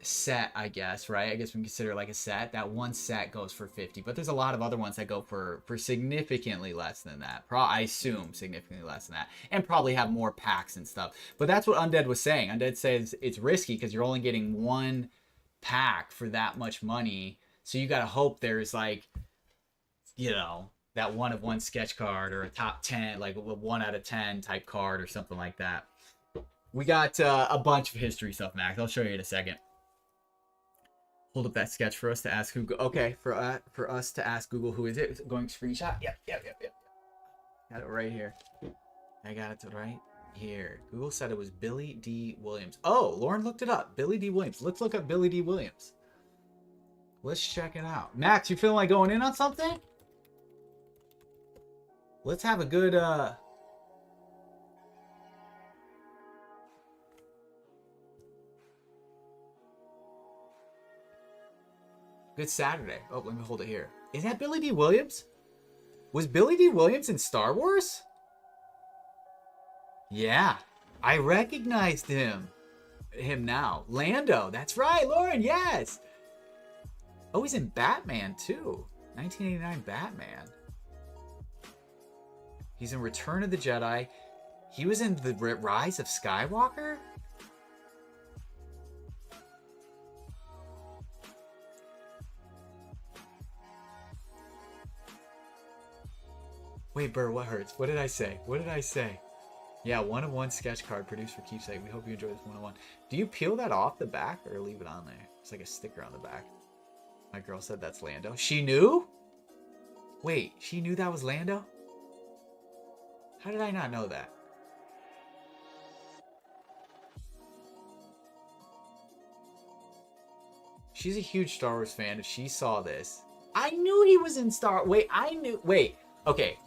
set, I guess, right? I guess we can consider it like a set. That one set goes for 50. But there's a lot of other ones that go for significantly less than that. I assume significantly less than that. And probably have more packs and stuff. But that's what Undead was saying. Undead says it's risky because you're only getting one pack for that much money. So you got to hope there's like, you know, that one of one sketch card or a top 10, like a 1 out of 10 type card or something like that. We got a bunch of history stuff, Max. I'll show you in a second. Hold up that sketch for us to ask Google. Okay, for us to ask Google who is it. Going screenshot. Yep. Got it right here. I got it right here. Google said it was Billy D. Williams. Oh, Lauren looked it up. Billy D. Williams. Let's look up Billy D. Williams. Let's check it out. Max, you feeling like going in on something? Let's have a good good Saturday. Oh, let me hold it here. Is that Billy D. Williams? Was Billy D. Williams in Star Wars? Yeah, I recognized him now. Lando, that's right, Lauren, yes. Oh, he's in Batman too. 1989 Batman. He's in Return of the Jedi. He was in The Rise of Skywalker? Wait, Burr, what hurts? What did I say? What did I say? Yeah, 1 of 1 sketch card produced for keepsake. We hope you enjoy this 1 of 1. Do you peel that off the back or leave it on there? It's like a sticker on the back. My girl said that's Lando. She knew? Wait, she knew that was Lando? How did I not know that? She's a huge Star Wars fan. If she saw this, I knew he was in Wait, okay.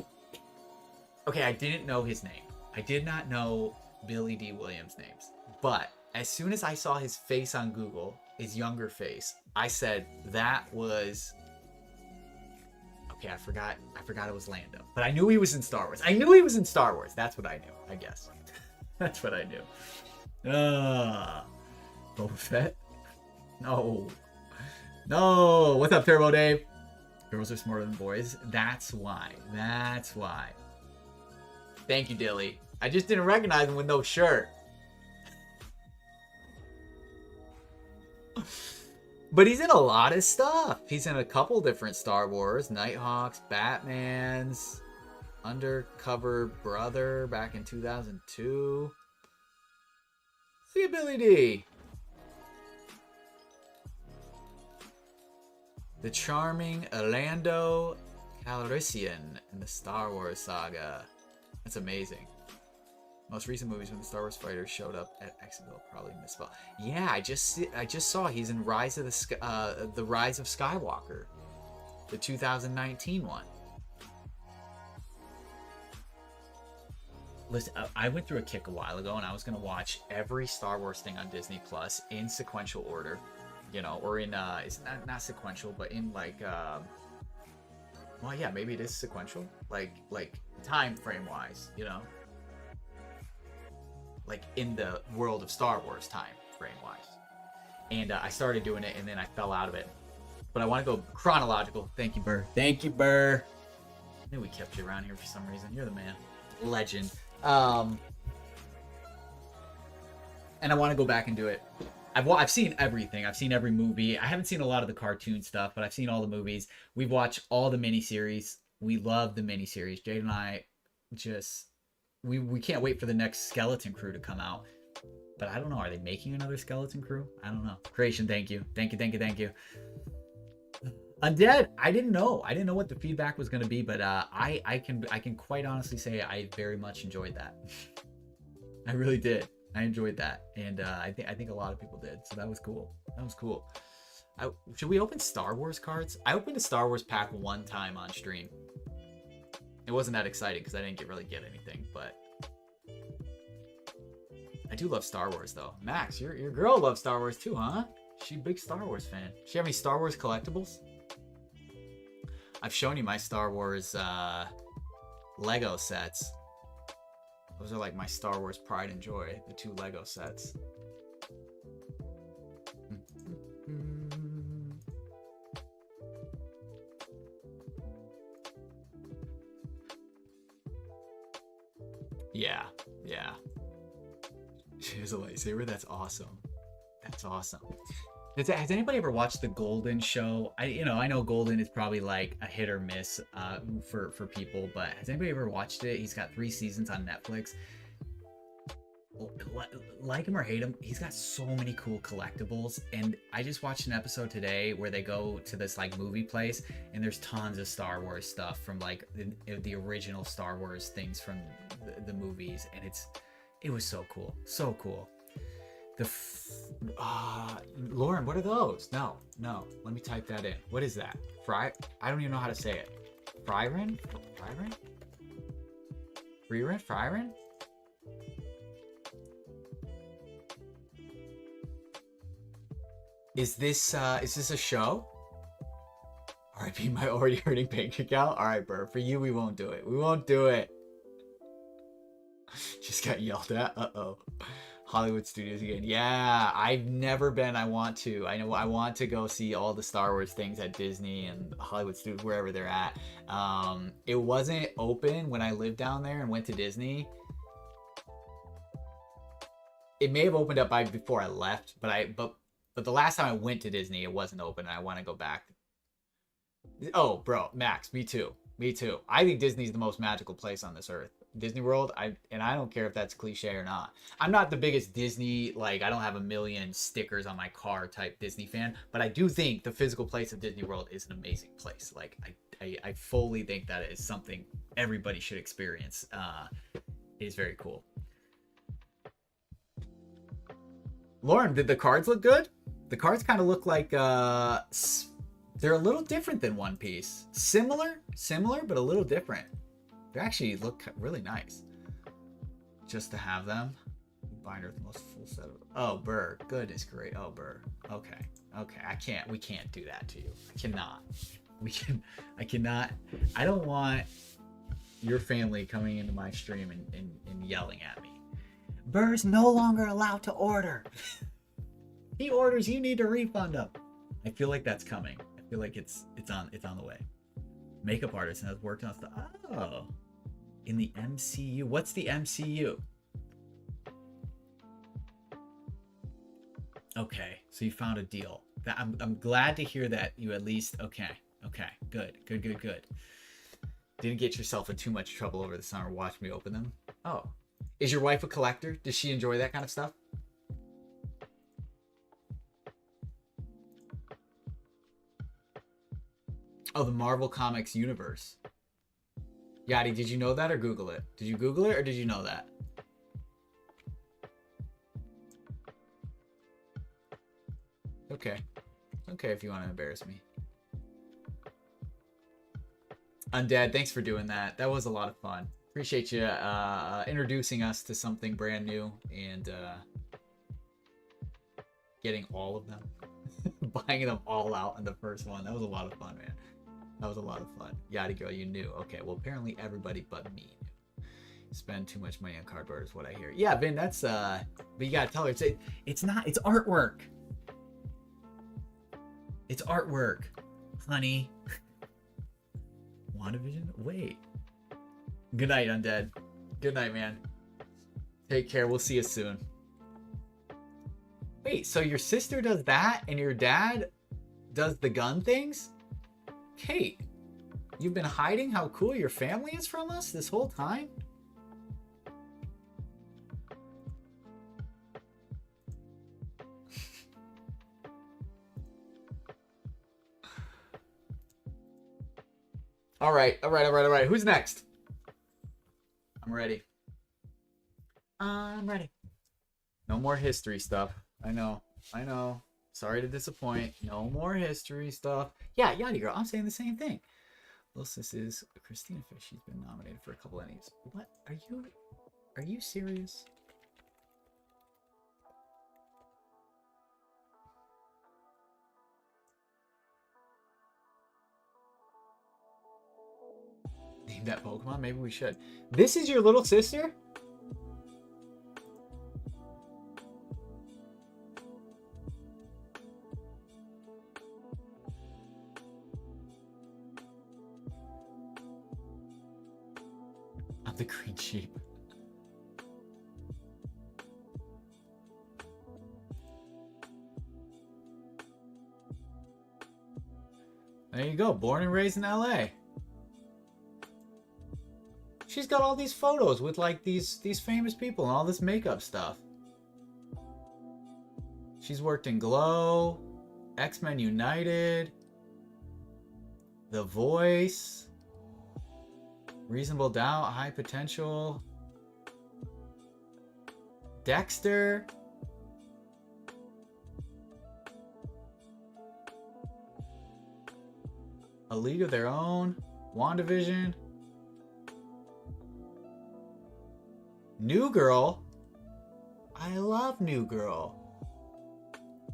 Okay, I didn't know his name. I did not know Billy D. Williams' names. But as soon as I saw his face on Google, his younger face, I said that was... Okay, I forgot it was Lando. But I knew he was in Star Wars. That's what I knew, I guess. That's what I knew. Boba Fett? No. What's up, Turbo Dave? Girls are smarter than boys. That's why. Thank you, Dilly. I just didn't recognize him with no shirt. But he's in a lot of stuff. He's in a couple different Star Wars. Nighthawks, Batman's, Undercover Brother back in 2002. See ya, Billy D. The charming Lando Calrissian in the Star Wars saga. That's amazing. Most recent movies when the Star Wars fighters showed up at Exaville probably misspelled. Yeah, I just saw he's in the Rise of Skywalker, the 2019 one. Listen, I went through a kick a while ago, and I was gonna watch every Star Wars thing on Disney Plus in sequential order, you know, or in it's not sequential, but in like well, yeah, maybe it is sequential, like time frame wise, you know. Like in the world of Star Wars time frame wise. And I started doing it and then I fell out of it. but I want to go chronological. Thank you, Burr. Thank you, Burr. I knew we kept you around here for some reason. You're the man. Legend. And I want to go back and do it. I've seen everything. I've seen every movie. I haven't seen a lot of the cartoon stuff, but I've seen all the movies. We've watched all the miniseries. We love the miniseries. Jade and I just we can't wait for the next Skeleton Crew to come out. But I don't know. Are they making another Skeleton Crew? I don't know. Creation, thank you. Thank you. Undead, I didn't know. I didn't know what the feedback was going to be, but I can quite honestly say I very much enjoyed that. I really did. I enjoyed that, and I think a lot of people did. So that was cool. Should we open Star Wars cards? I opened a Star Wars pack one time on stream. It wasn't that exciting because I didn't really get anything, but I do love Star Wars though. Max, your girl loves Star Wars too, huh? She a big Star Wars fan. Does she have any Star Wars collectibles? I've shown you my Star Wars Lego sets. Those are like my Star Wars pride and joy, the 2 Lego sets. Yeah. She has a lightsaber. That's awesome. Has anybody ever watched the Golden show? I know Golden is probably like a hit or miss for people, but has anybody ever watched it? He's got 3 seasons on Netflix. Like him or hate him, he's got so many cool collectibles. And I just watched an episode today where they go to this like movie place, and there's tons of Star Wars stuff from like the original Star Wars things from the movies, and it was so cool. Lauren, what are those? No. Let me type that in. What is that? I don't even know how to say it. Fryren? Is this a show? RIP my already hurting bank account. All right, Burr. For you, we won't do it. Just got yelled at. Uh-oh. Hollywood Studios again. Yeah, I've never been. I want to. I want to go see all the Star Wars things at Disney and Hollywood Studios, wherever they're at. It wasn't open when I lived down there and went to Disney. It may have opened up before I left, but the last time I went to Disney, it wasn't open, and I want to go back. Oh, bro, Max, me too. I think Disney's the most magical place on this earth. Disney World, I don't care if that's cliche or not. I'm not the biggest Disney, like I don't have a million stickers on my car type Disney fan, but I do think the physical place of Disney World is an amazing place. Like I fully think that is something everybody should experience. It is very cool. Lauren, did the cards look good? The cards kind of look like they're a little different than One Piece. Similar, but a little different. They actually look really nice. Just to have them. Binder, the most full set of. Oh, Burr. Goodness great. Oh, Burr. Okay. We can't do that to you. I cannot. I don't want your family coming into my stream and yelling at me. Burr's no longer allowed to order. He orders, you need to refund him. I feel like that's coming. I feel like it's on the way. Makeup artist and has worked on stuff. Oh, in the MCU. What's the MCU? Okay, so you found a deal. I'm glad to hear that you at least. Okay, good. Didn't get yourself in too much trouble over the summer. Watch me open them. Oh, is your wife a collector? Does she enjoy that kind of stuff? Oh, the Marvel Comics universe. Yadi, did you know that or Google it? Did you Google it or did you know that? Okay if you want to embarrass me. Undead, thanks for doing that. That was a lot of fun. Appreciate you introducing us to something brand new and getting all of them. Buying them all out in the first one. That was a lot of fun, man. That was a lot of fun. Yachty girl, you knew. Okay, well, apparently everybody but me knew. Spend too much money on cardboard is what I hear. Yeah, Vin, that's but you gotta tell her it's not. It's artwork. It's artwork, honey. WandaVision? Wait. Good night, Undead. Good night, man. Take care. We'll see you soon. Wait, so your sister does that and your dad does the gun things? Kate, you've been hiding how cool your family is from us this whole time? All right. Who's next? I'm ready. I'm ready. No more history stuff. I know. Sorry to disappoint. No more history stuff. Yeah, Yachty Girl, I'm saying the same thing. Little sis is Christina Fish. She's been nominated for a couple Emmys. What? Are you serious? Name that Pokemon? Maybe we should. This is your little sister? I'm the green sheep. There you go. Born and raised in LA. She's got all these photos with like these famous people and all this makeup stuff. She's worked in Glow, X-Men United, The Voice, Reasonable Doubt, High Potential, Dexter. A League of Their Own, WandaVision, New Girl. I love New Girl.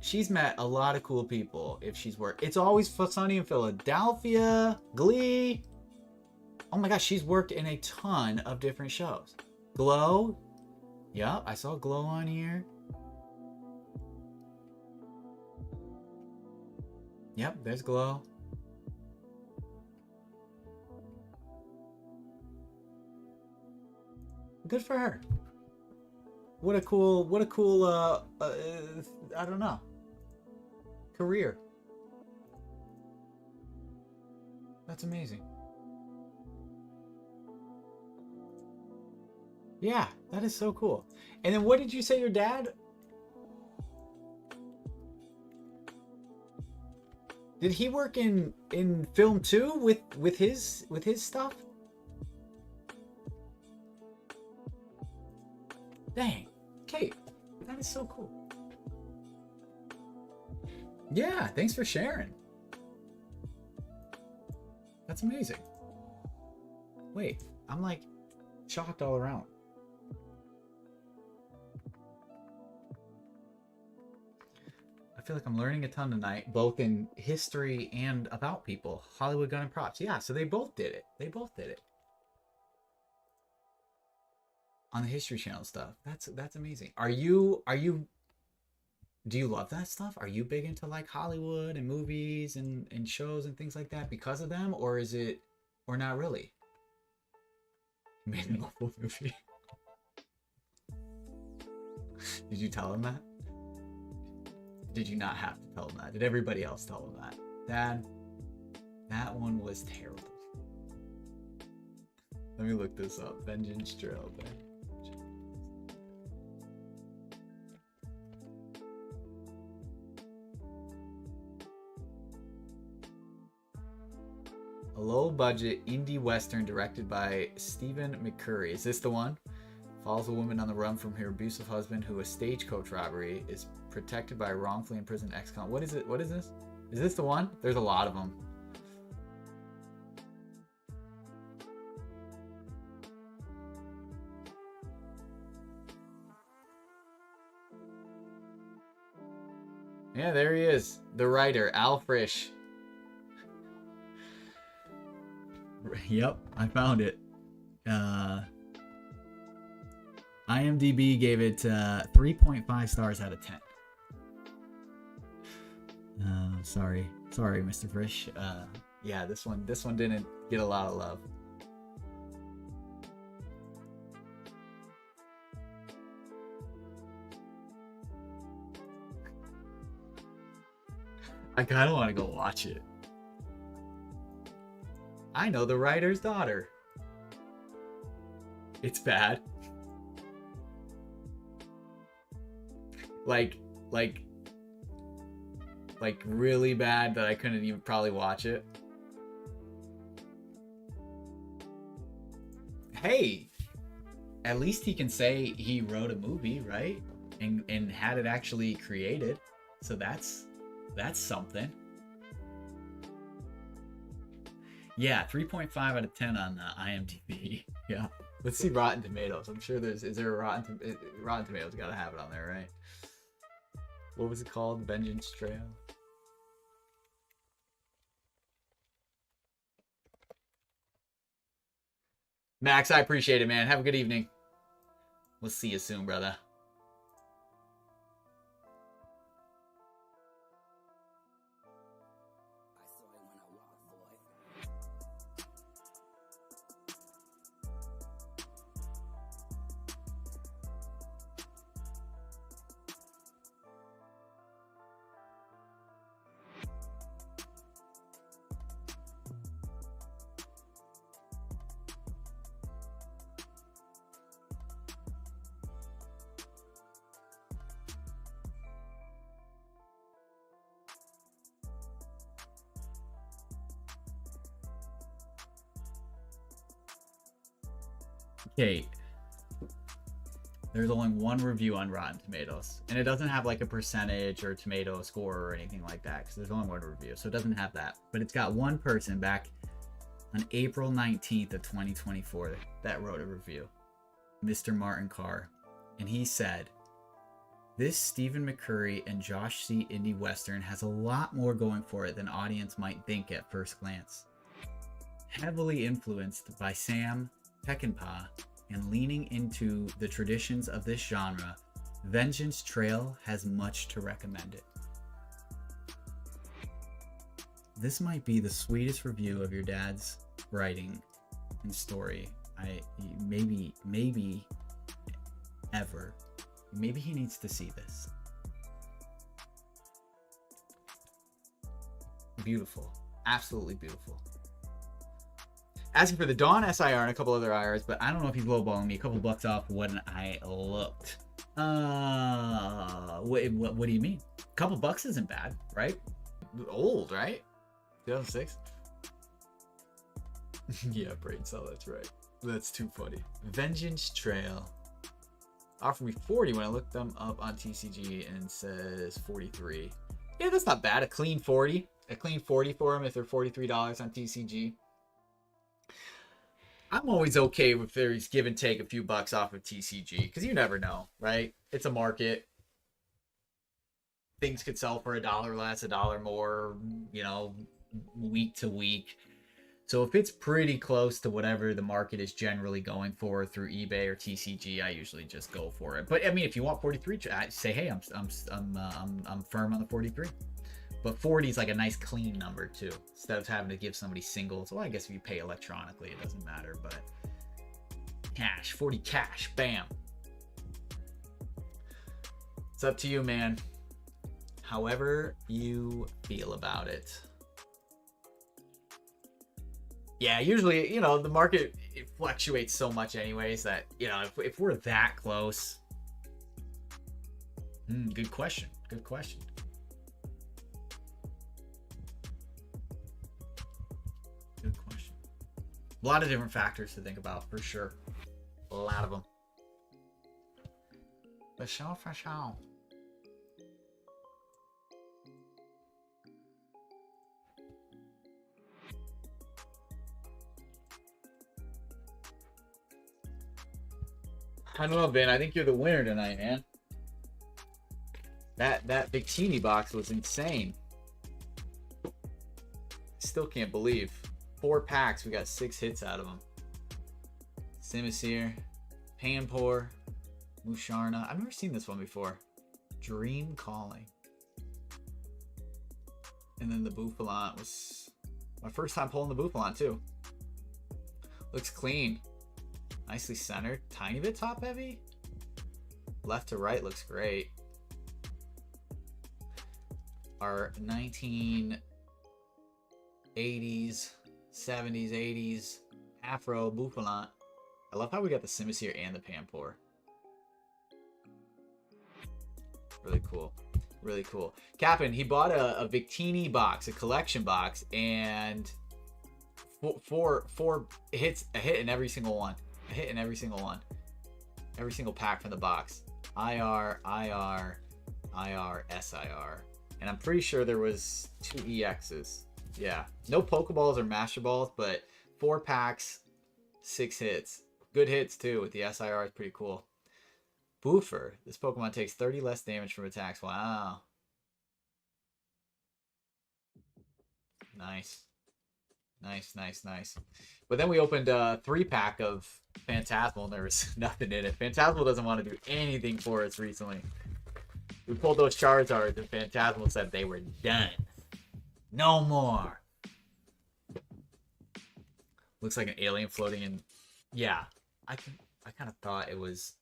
She's met a lot of cool people if she's worked. It's Always Sunny in Philadelphia, Glee. Oh my gosh, she's worked in a ton of different shows. Glow. Yep, I saw Glow on here. Yep, there's Glow. Good for her. What a cool I don't know, career. That's amazing. Yeah, that is so cool. And then what did you say your dad? Did he work in film too with his stuff? Dang, Kate, that is so cool. Yeah, thanks for sharing. That's amazing. Wait, I'm like shocked all around. I feel like I'm learning a ton tonight, both in history and about people. Hollywood Gun and Props. Yeah, so they both did it. On the History Channel stuff. That's amazing. Do you love that stuff? Are you big into like Hollywood and movies and shows and things like that because of them? Or is it, or not really? Made an awful movie. Did you tell him that? Did you not have to tell him that? Did everybody else tell him that? Dad, that one was terrible. Let me look this up. Vengeance Trail. A low-budget indie western directed by Stephen McCurry. Is this the one? Follows a woman on the run from her abusive husband who, a stagecoach robbery, is protected by a wrongfully imprisoned ex-con. What is it? What is this? Is this the one? There's a lot of them. Yeah, there he is. The writer, Al Frisch. Yep, I found it. IMDb gave it 3.5 stars out of 10. Sorry, Mr. Frisch. Yeah, this one didn't get a lot of love. I kind of want to go watch it. I know the writer's daughter. It's bad. Like really bad that I couldn't even probably watch it. Hey, at least he can say he wrote a movie, right? And had it actually created. So that's something. Yeah, 3.5 out of 10 on IMDb. Yeah. Let's see Rotten Tomatoes. I'm sure is there a Rotten Tomatoes? Gotta have it on there, right? What was it called? Vengeance Trail? Max, I appreciate it, man. Have a good evening. We'll see you soon, brother. Okay, there's only one review on Rotten Tomatoes, and it doesn't have like a percentage or tomato score or anything like that, because there's only one review, so it doesn't have that. But it's got one person back on April 19th of 2024 that wrote a review, Mr. Martin Carr, and he said, "This Stephen McCurry and Josh C. indie western has a lot more going for it than audience might think at first glance. Heavily influenced by Sam Peckinpah and leaning into the traditions of this genre, Vengeance Trail has much to recommend it." This might be the sweetest review of your dad's writing and story maybe ever. Maybe he needs to see this. Beautiful. Absolutely beautiful. Asking for the Dawn SIR and a couple other IRs, but I don't know if he's lowballing me. A couple bucks off when I looked. What do you mean? A couple bucks isn't bad, right? Old, right? 2006? Yeah, brain cell, that's right. That's too funny. Vengeance Trail. Offered me 40 when I looked them up on TCG, and it says 43. Yeah, that's not bad. A clean 40. A clean 40 for them if they're $43 on TCG. I'm always okay if there's give and take a few bucks off of TCG, because you never know, right? It's a market. Things could sell for $1 less, $1 more, week to week. So if it's pretty close to whatever the market is generally going for through eBay or TCG, I usually just go for it. But I mean, if you want 43, I say, hey, I'm firm on the 43. But 40 is like a nice clean number too, instead of having to give somebody singles. Well, I guess if you pay electronically, it doesn't matter. But cash, 40 cash, bam. It's up to you, man. However you feel about it. Yeah, usually, the market, it fluctuates so much anyways that, if we're that close. Good question. Good question. Good question. A lot of different factors to think about, for sure. A lot of them. For sure. I don't know, Ben. I think you're the winner tonight, man. That bikini box was insane. Still can't believe. 4 packs. We got 6 hits out of them. Simisear, Panpour, Musharna. I've never seen this one before. Dream Calling. And then the Bouffalante was my first time pulling the Bouffalante too. Looks clean. Nicely centered. Tiny bit top heavy. Left to right looks great. Our 1980s, 70s, 80s Afro Bouffalante. I love how we got the Simisear and the Panpour. Really cool. Really cool. Captain, he bought a Victini box, a collection box, and four hits, a hit in every single one. A hit in every single one. Every single pack from the box. IR, IR, IR, SIR. And I'm pretty sure there was 2 EXs. Yeah. No Pokeballs or Master Balls, but 4 packs, 6 hits. Good hits too with the SIR. Is pretty cool. Boofer. This Pokemon takes 30 less damage from attacks. Wow. Nice. Nice, nice, nice. But then we opened a 3-pack of Phantasmal and there was nothing in it. Phantasmal doesn't want to do anything for us recently. We pulled those Charizards and Phantasmal said they were done. No more. Looks like an alien floating in. Yeah. I kind of thought it was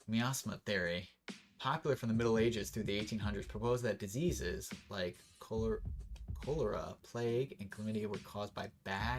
Miasma theory, popular from the Middle Ages through the 1800s, proposed that diseases like cholera, plague, and chlamydia were caused by bad